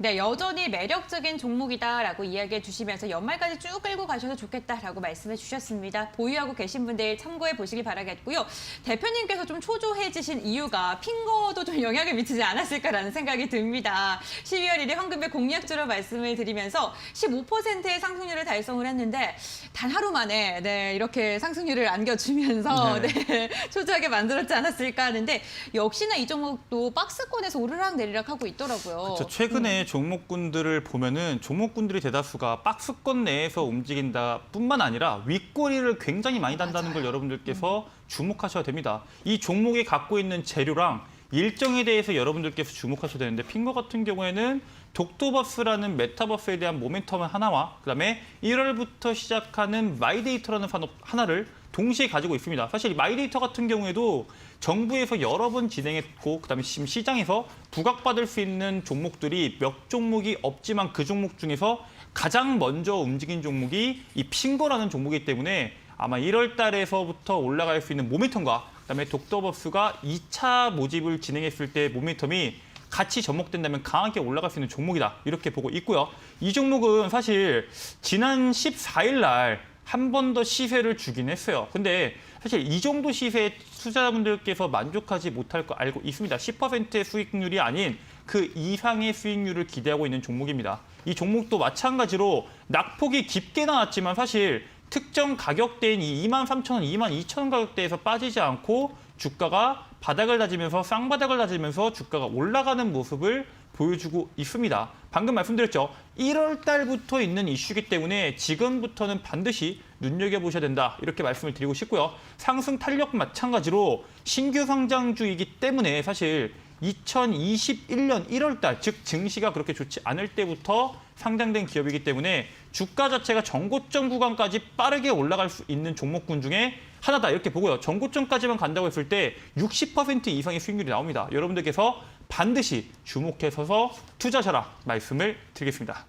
네, 여전히 매력적인 종목이다라고 이야기해 주시면서 연말까지 쭉 끌고 가셔도 좋겠다라고 말씀해 주셨습니다. 보유하고 계신 분들 참고해 보시기 바라겠고요. 대표님께서 좀 초조해지신 이유가 핑거도 좀 영향을 미치지 않았을까라는 생각이 듭니다. 12월 1일 황금별 공략주로 말씀을 드리면서 15%의 상승률을 달성을 했는데 단 하루 만에 네, 이렇게 상승률을 안겨주면서 네, 초조하게 만들었지 않았을까 하는데 역시나 이 종목도 박스권에서 오르락 내리락 하고 있더라고요. 그렇죠. 최근에 종목군들을 보면은 종목군들이 대다수가 박스권 내에서 움직인다 뿐만 아니라 윗꼬리를 굉장히 많이 단다는 걸 여러분들께서 주목하셔야 됩니다. 이 종목이 갖고 있는 재료랑 일정에 대해서 여러분들께서 주목하셔야 되는데 핑거 같은 경우에는 독도버스라는 메타버스에 대한 모멘텀 하나와 그다음에 1월부터 시작하는 마이데이터라는 산업 하나를 동시에 가지고 있습니다. 사실 마이데이터 같은 경우에도 정부에서 여러 번 진행했고 그다음에 지금 시장에서 부각받을 수 있는 종목들이 몇 종목이 없지만 그 종목 중에서 가장 먼저 움직인 종목이 이 핑거라는 종목이기 때문에 아마 1월 달에서부터 올라갈 수 있는 모멘텀과 그다음에 독도버스가 2차 모집을 진행했을 때 모멘텀이 같이 접목된다면 강하게 올라갈 수 있는 종목이다. 이렇게 보고 있고요. 이 종목은 사실 지난 14일 날 한 번 더 시세를 주긴 했어요. 근데 사실 이 정도 시세에 투자자분들께서 만족하지 못할 거 알고 있습니다. 10%의 수익률이 아닌 그 이상의 수익률을 기대하고 있는 종목입니다. 이 종목도 마찬가지로 낙폭이 깊게 나왔지만 사실 특정 가격대인 이 23,000원, 22,000원 가격대에서 빠지지 않고 주가가 바닥을 다지면서 쌍바닥을 다지면서 주가가 올라가는 모습을 보여주고 있습니다. 방금 말씀드렸죠. 1월 달부터 있는 이슈이기 때문에 지금부터는 반드시 눈여겨보셔야 된다. 이렇게 말씀을 드리고 싶고요. 상승 탄력 마찬가지로 신규 상장주이기 때문에 사실 2021년 1월 달, 즉 증시가 그렇게 좋지 않을 때부터 상장된 기업이기 때문에 주가 자체가 전고점 구간까지 빠르게 올라갈 수 있는 종목군 중에 하나다 이렇게 보고요. 전고점까지만 간다고 했을 때 60% 이상의 수익률이 나옵니다. 여러분들께서 반드시 주목해서서 투자하셔라 말씀을 드리겠습니다.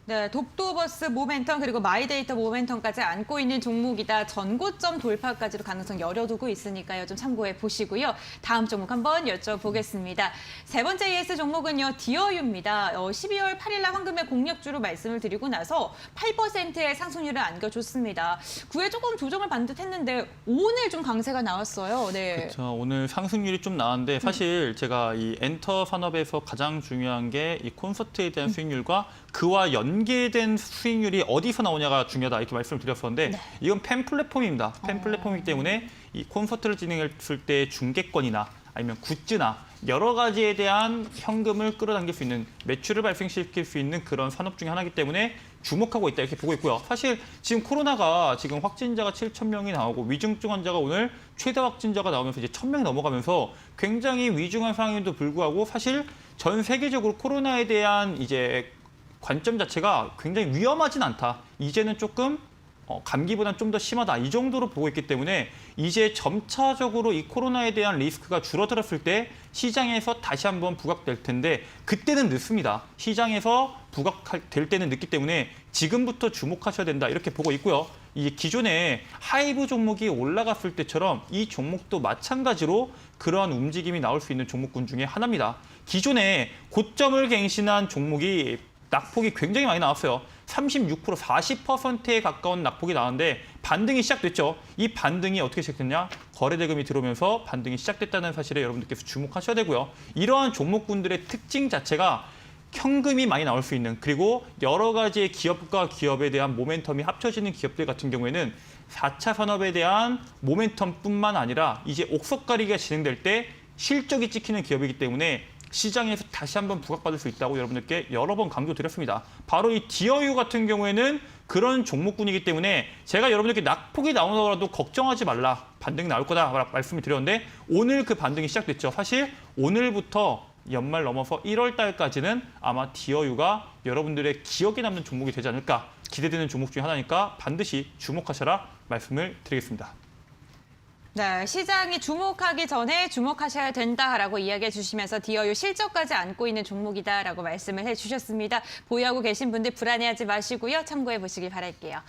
네, 독도버스 모멘텀 그리고 마이데이터 모멘텀까지 안고 있는 종목이다. 전고점 돌파까지도 가능성 열어두고 있으니까요. 좀 참고해 보시고요. 다음 종목 한번 여쭤보겠습니다. 세 번째 ES 종목은요. 디어유입니다. 12월 8일 날 황금의 공략주로 말씀을 드리고 나서 8%의 상승률을 안겨줬습니다. 9회 조금 조정을 받은 듯 했는데 오늘 좀 강세가 나왔어요. 네. 그렇죠. 오늘 상승률이 좀 나왔는데 사실 제가 이 엔터 산업에서 가장 중요한 게 이 콘서트에 대한 수익률과 그와 연계된 수익률이 어디서 나오냐가 중요하다 이렇게 말씀을 드렸었는데 네. 이건 팬 플랫폼입니다. 팬 플랫폼이기 때문에 이 콘서트를 진행했을 때 중계권이나 아니면 굿즈나 여러 가지에 대한 현금을 끌어당길 수 있는 매출을 발생시킬 수 있는 그런 산업 중에 하나이기 때문에 주목하고 있다 이렇게 보고 있고요. 사실 지금 코로나가 지금 확진자가 7,000명이 나오고 위중증 환자가 오늘 최다 확진자가 나오면서 이제 1,000명이 넘어가면서 굉장히 위중한 상황임에도 불구하고 사실 전 세계적으로 코로나에 대한 이제 관점 자체가 굉장히 위험하진 않다. 이제는 조금 감기보다는 좀 더 심하다 이 정도로 보고 있기 때문에 이제 점차적으로 이 코로나에 대한 리스크가 줄어들었을 때 시장에서 다시 한번 부각될 텐데 그때는 늦습니다. 시장에서 부각될 때는 늦기 때문에 지금부터 주목하셔야 된다 이렇게 보고 있고요. 이 기존에 하이브 종목이 올라갔을 때처럼 이 종목도 마찬가지로 그러한 움직임이 나올 수 있는 종목군 중에 하나입니다. 기존에 고점을 갱신한 종목이 낙폭이 굉장히 많이 나왔어요. 36%, 40%에 가까운 낙폭이 나왔는데 반등이 시작됐죠. 이 반등이 어떻게 시작됐냐? 거래대금이 들어오면서 반등이 시작됐다는 사실에 여러분들께서 주목하셔야 되고요. 이러한 종목군들의 특징 자체가 현금이 많이 나올 수 있는 그리고 여러 가지의 기업과 기업에 대한 모멘텀이 합쳐지는 기업들 같은 경우에는 4차 산업에 대한 모멘텀뿐만 아니라 이제 옥석가리기가 진행될 때 실적이 찍히는 기업이기 때문에 시장에서 다시 한번 부각받을 수 있다고 여러분들께 여러 번 강조드렸습니다. 바로 이 디어유 같은 경우에는 그런 종목군이기 때문에 제가 여러분들께 낙폭이 나오더라도 걱정하지 말라. 반등이 나올 거다 말씀을 드렸는데 오늘 그 반등이 시작됐죠. 사실 오늘부터 연말 넘어서 1월 달까지는 아마 디어유가 여러분들의 기억에 남는 종목이 되지 않을까 기대되는 종목 중에 하나니까 반드시 주목하셔라 말씀을 드리겠습니다. 네, 시장이 주목하기 전에 주목하셔야 된다라고 이야기해 주시면서 디어유 실적까지 안고 있는 종목이다라고 말씀을 해주셨습니다. 보유하고 계신 분들 불안해하지 마시고요. 참고해 보시길 바랄게요.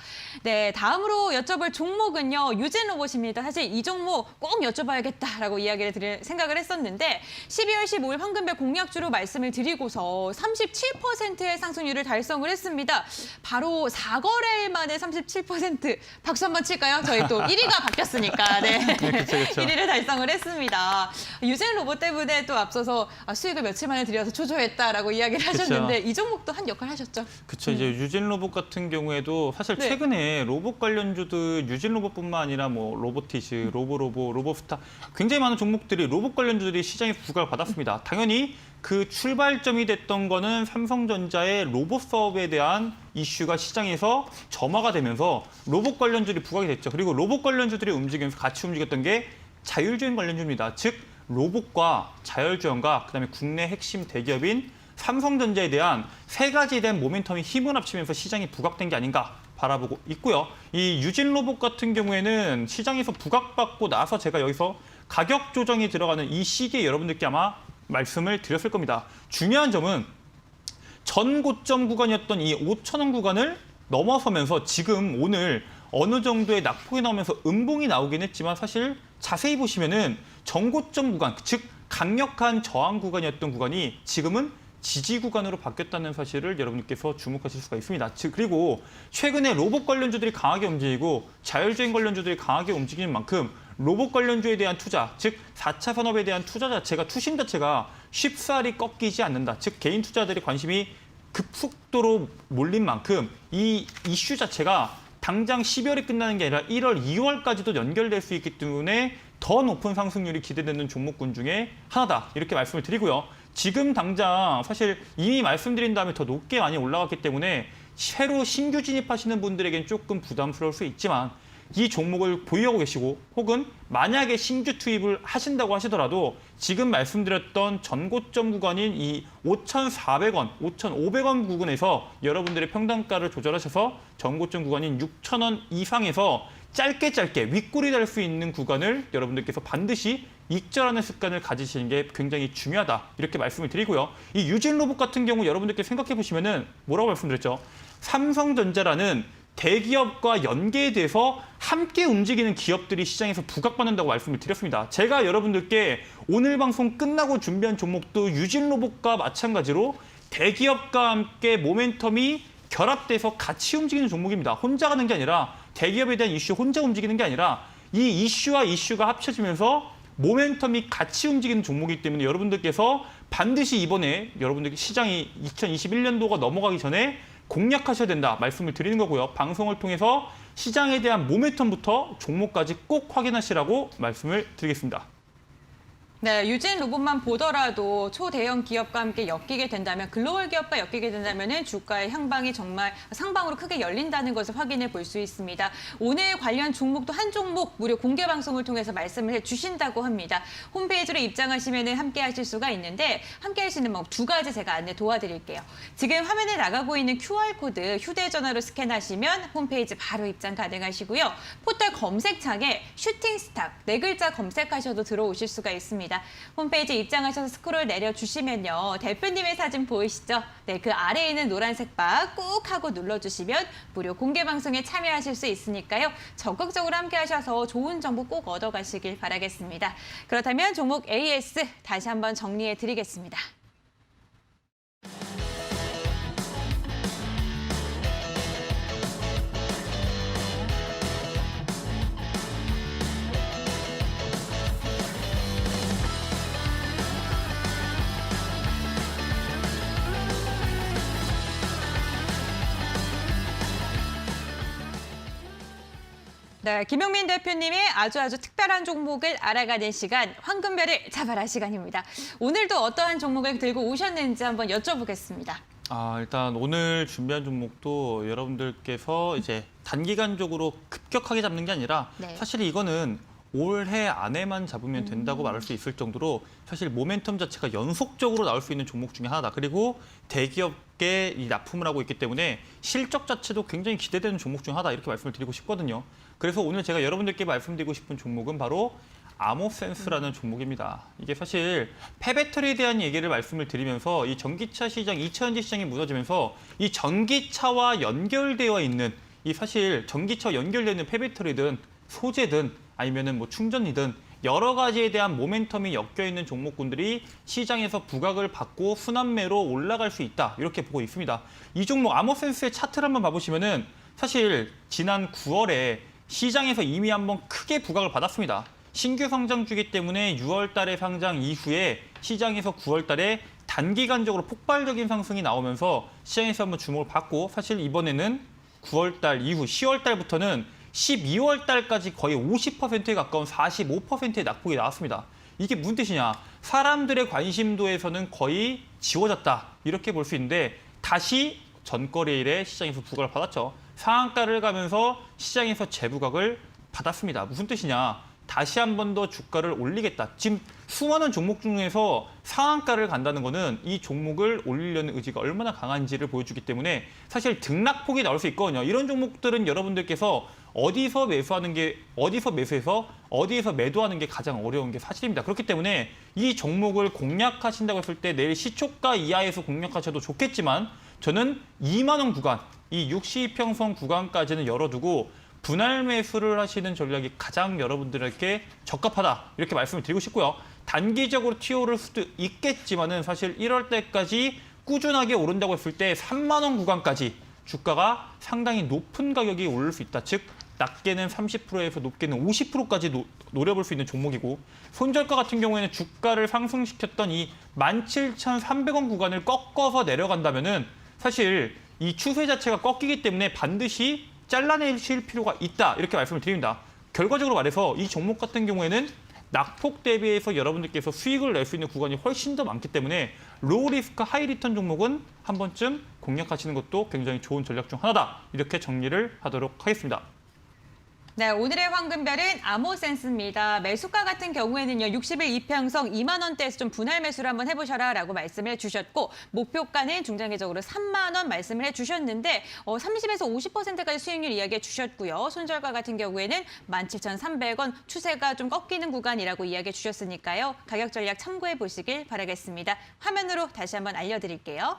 네, 다음으로 여쭤볼 종목은요. 유진로봇입니다. 사실 이 종목 꼭 여쭤봐야겠다라고 이야기를 생각을 했었는데 12월 15일 황금별 공약주로 말씀을 드리고서 37%의 상승률을 달성을 했습니다. 바로 4거래일 만에 37% 박수 한번 칠까요? 저희 또 1위가 바뀌었으니까. 네. 네, 그쵸. 1위를 달성을 했습니다. 유진 로봇 때문에 또 앞서서 수익을 며칠 만에 들여서 초조했다라고 이야기를 하셨는데 이 종목도 한 역할 하셨죠? 그렇죠. 이제 유진 로봇 같은 경우에도 사실 네. 최근에 로봇 관련주들 유진 로봇뿐만 아니라 뭐 로보티즈, 로보로보, 로보스타 굉장히 많은 종목들이 로봇 관련주들이 시장에 부각을 받았습니다. 당연히 그 출발점이 됐던 거는 삼성전자의 로봇 사업에 대한 이슈가 시장에서 점화가 되면서 로봇 관련주들이 부각이 됐죠. 그리고 로봇 관련주들이 움직이면서 같이 움직였던 게 자율주행 관련주입니다. 즉 로봇과 자율주행과 그다음에 국내 핵심 대기업인 삼성전자에 대한 세 가지에 대한 모멘텀이 힘을 합치면서 시장이 부각된 게 아닌가 바라보고 있고요. 이 유진 로봇 같은 경우에는 시장에서 부각받고 나서 제가 여기서 가격 조정이 들어가는 이 시기에 여러분들께 아마 말씀을 드렸을 겁니다. 중요한 점은 전 고점 구간이었던 이 5,000원 구간을 넘어서면서 지금 오늘 어느 정도의 낙폭이 나오면서 음봉이 나오긴 했지만 사실 자세히 보시면은 전고점 구간, 즉 강력한 저항 구간이었던 구간이 지금은 지지 구간으로 바뀌었다는 사실을 여러분께서 주목하실 수가 있습니다. 즉 그리고 최근에 로봇 관련주들이 강하게 움직이고 자율주행 관련주들이 강하게 움직이는 만큼 로봇 관련주에 대한 투자, 즉 4차 산업에 대한 투자 자체가 투심 자체가 쉽사리 꺾이지 않는다. 즉 개인 투자들의 관심이 급속도로 몰린 만큼 이 이슈 자체가 당장 12월에 끝나는 게 아니라 1월, 2월까지도 연결될 수 있기 때문에 더 높은 상승률이 기대되는 종목군 중에 하나다. 이렇게 말씀을 드리고요. 지금 당장 사실 이미 말씀드린 다음에 더 높게 많이 올라갔기 때문에 새로 신규 진입하시는 분들에겐 조금 부담스러울 수 있지만 이 종목을 보유하고 계시고 혹은 만약에 신규 투입을 하신다고 하시더라도 지금 말씀드렸던 전고점 구간인 이 5,400원, 5,500원 부근에서 여러분들의 평단가를 조절하셔서 전고점 구간인 6,000원 이상에서 짧게 윗골이 될 수 있는 구간을 여러분들께서 반드시 익절하는 습관을 가지시는 게 굉장히 중요하다. 이렇게 말씀을 드리고요. 이 유진 로봇 같은 경우 여러분들께 생각해 보시면은 뭐라고 말씀드렸죠? 삼성전자라는 대기업과 연계돼서 함께 움직이는 기업들이 시장에서 부각받는다고 말씀을 드렸습니다. 제가 여러분들께 오늘 방송 끝나고 준비한 종목도 유진 로봇과 마찬가지로 대기업과 함께 모멘텀이 결합돼서 같이 움직이는 종목입니다. 혼자 가는 게 아니라 대기업에 대한 이슈 혼자 움직이는 게 아니라 이 이슈와 이슈가 합쳐지면서 모멘텀이 같이 움직이는 종목이기 때문에 여러분들께서 반드시 이번에 여러분들 시장이 2021년도가 넘어가기 전에 공략하셔야 된다 말씀을 드리는 거고요. 방송을 통해서 시장에 대한 모멘텀부터 종목까지 꼭 확인하시라고 말씀을 드리겠습니다. 네, 유진 로봇만 보더라도 초대형 기업과 함께 엮이게 된다면, 글로벌 기업과 엮이게 된다면 주가의 향방이 정말 상방으로 크게 열린다는 것을 확인해 볼 수 있습니다. 오늘 관련 종목도 한 종목 무료 공개 방송을 통해서 말씀을 해주신다고 합니다. 홈페이지로 입장하시면 함께 하실 수가 있는데, 함께 하시는 방법 두 가지 제가 안내 도와드릴게요. 지금 화면에 나가고 있는 QR코드 휴대전화로 스캔하시면 홈페이지 바로 입장 가능하시고요. 포털 검색창에 슈팅스탁 네 글자 검색하셔도 들어오실 수가 있습니다. 홈페이지 입장하셔서 스크롤 내려주시면요. 대표님의 사진 보이시죠? 네, 그 아래에 있는 노란색 바 꾹 하고 눌러주시면 무료 공개 방송에 참여하실 수 있으니까요. 적극적으로 함께 하셔서 좋은 정보 꼭 얻어가시길 바라겠습니다. 그렇다면 종목 AS 다시 한번 정리해 드리겠습니다. 네, 김용민 대표님의 아주 특별한 종목을 알아가는 시간, 황금별을 잡아라 시간입니다. 오늘도 어떠한 종목을 들고 오셨는지 한번 여쭤보겠습니다. 일단 오늘 준비한 종목도 여러분들께서 이제 단기간적으로 급격하게 잡는 게 아니라 네. 사실 이거는 올해 안에만 잡으면 된다고 말할 수 있을 정도로 사실 모멘텀 자체가 연속적으로 나올 수 있는 종목 중에 하나다. 그리고 대기업계 이 납품을 하고 있기 때문에 실적 자체도 굉장히 기대되는 종목 중 하나다. 이렇게 말씀을 드리고 싶거든요. 그래서 오늘 제가 여러분들께 말씀드리고 싶은 종목은 바로 아모센스라는 종목입니다. 이게 사실 폐배터리에 대한 얘기를 말씀을 드리면서 이 전기차 시장, 2차전지 시장이 무너지면서 이 전기차와 연결되어 있는 이 사실 전기차와 연결되는 폐배터리든 소재든 아니면은 뭐 충전이든 여러 가지에 대한 모멘텀이 엮여 있는 종목군들이 시장에서 부각을 받고 순환매로 올라갈 수 있다. 이렇게 보고 있습니다. 이 종목 아모센스의 차트를 한번 봐보시면은 사실 지난 9월에 시장에서 이미 한번 크게 부각을 받았습니다. 신규 상장주기 때문에 6월 달에 상장 이후에 시장에서 9월 달에 단기간적으로 폭발적인 상승이 나오면서 시장에서 한번 주목을 받고 사실 이번에는 9월 달 이후 10월 달부터는 12월 달까지 거의 50%에 가까운 45%의 낙폭이 나왔습니다. 이게 무슨 뜻이냐? 사람들의 관심도에서는 거의 지워졌다. 이렇게 볼 수 있는데 다시 전거래일에 시장에서 부각을 받았죠. 상한가를 가면서 시장에서 재부각을 받았습니다. 무슨 뜻이냐? 다시 한 번 더 주가를 올리겠다. 지금 수많은 종목 중에서 상한가를 간다는 거는 이 종목을 올리려는 의지가 얼마나 강한지를 보여주기 때문에 사실 등락폭이 나올 수 있거든요. 이런 종목들은 여러분들께서 어디서 매수해서 어디에서 매도하는 게 가장 어려운 게 사실입니다. 그렇기 때문에 이 종목을 공략하신다고 했을 때 내일 시초가 이하에서 공략하셔도 좋겠지만 저는 2만 원 구간, 이 62평선 구간까지는 열어두고 분할 매수를 하시는 전략이 가장 여러분들에게 적합하다. 이렇게 말씀을 드리고 싶고요. 단기적으로 튀어오를 수도 있겠지만은 사실 1월 때까지 꾸준하게 오른다고 했을 때 3만 원 구간까지 주가가 상당히 높은 가격이 오를 수 있다. 즉 낮게는 30%에서 높게는 50%까지 노려볼 수 있는 종목이고 손절가 같은 경우에는 주가를 상승시켰던 이 17,300원 구간을 꺾어서 내려간다면은 사실 이 추세 자체가 꺾이기 때문에 반드시 잘라내실 필요가 있다. 이렇게 말씀을 드립니다. 결과적으로 말해서 이 종목 같은 경우에는 낙폭 대비해서 여러분들께서 수익을 낼 수 있는 구간이 훨씬 더 많기 때문에 로우 리스크 하이 리턴 종목은 한 번쯤 공략하시는 것도 굉장히 좋은 전략 중 하나다. 이렇게 정리를 하도록 하겠습니다. 네, 오늘의 황금별은 아모센스입니다. 매수가 같은 경우에는요, 60일 이평선 2만 원대에서 좀 분할 매수를 한번 해보셔라라고 말씀을 해주셨고 목표가는 중장기적으로 3만 원 말씀을 해주셨는데 30에서 50%까지 수익률 이야기해 주셨고요. 손절가 같은 경우에는 17,300원 추세가 좀 꺾이는 구간이라고 이야기해 주셨으니까요. 가격 전략 참고해 보시길 바라겠습니다. 화면으로 다시 한번 알려드릴게요.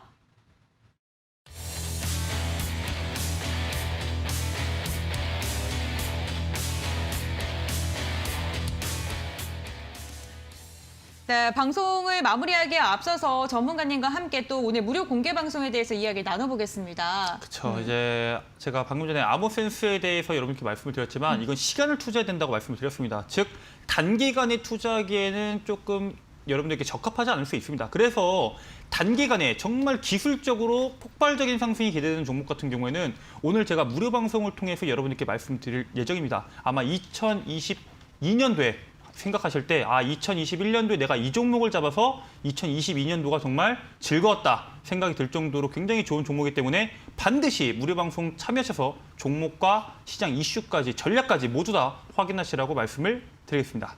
네, 방송을 마무리하기에 앞서서 전문가님과 함께 또 오늘 무료 공개 방송에 대해서 이야기 나눠보겠습니다. 그렇죠. 이제 제가 방금 전에 아모센스에 대해서 여러분께 말씀을 드렸지만 이건 시간을 투자해야 된다고 말씀을 드렸습니다. 즉 단기간에 투자하기에는 조금 여러분들께 적합하지 않을 수 있습니다. 그래서 단기간에 정말 기술적으로 폭발적인 상승이 기대되는 종목 같은 경우에는 오늘 제가 무료 방송을 통해서 여러분들께 말씀드릴 예정입니다. 아마 2022년도에 생각하실 때 2021년도에 내가 이 종목을 잡아서 2022년도가 정말 즐거웠다 생각이 들 정도로 굉장히 좋은 종목이기 때문에 반드시 무료 방송 참여하셔서 종목과 시장 이슈까지 전략까지 모두 다 확인하시라고 말씀을 드리겠습니다.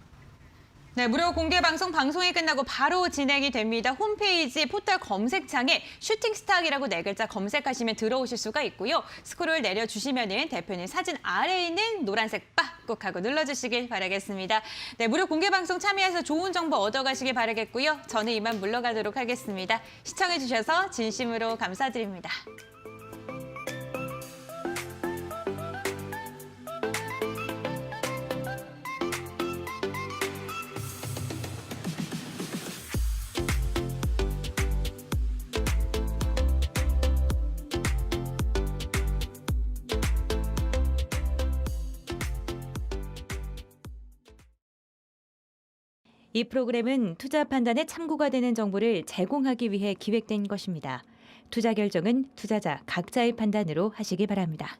네, 무료 공개 방송이 끝나고 바로 진행이 됩니다. 홈페이지 포털 검색창에 슈팅스탁이라고 4글자 검색하시면 들어오실 수가 있고요. 스크롤 내려주시면은 대표님 사진 아래에 있는 노란색 빠 꼭 하고 눌러주시길 바라겠습니다. 네, 무료 공개 방송 참여해서 좋은 정보 얻어가시길 바라겠고요. 저는 이만 물러가도록 하겠습니다. 시청해주셔서 진심으로 감사드립니다. 이 프로그램은 투자 판단에 참고가 되는 정보를 제공하기 위해 기획된 것입니다. 투자 결정은 투자자 각자의 판단으로 하시기 바랍니다.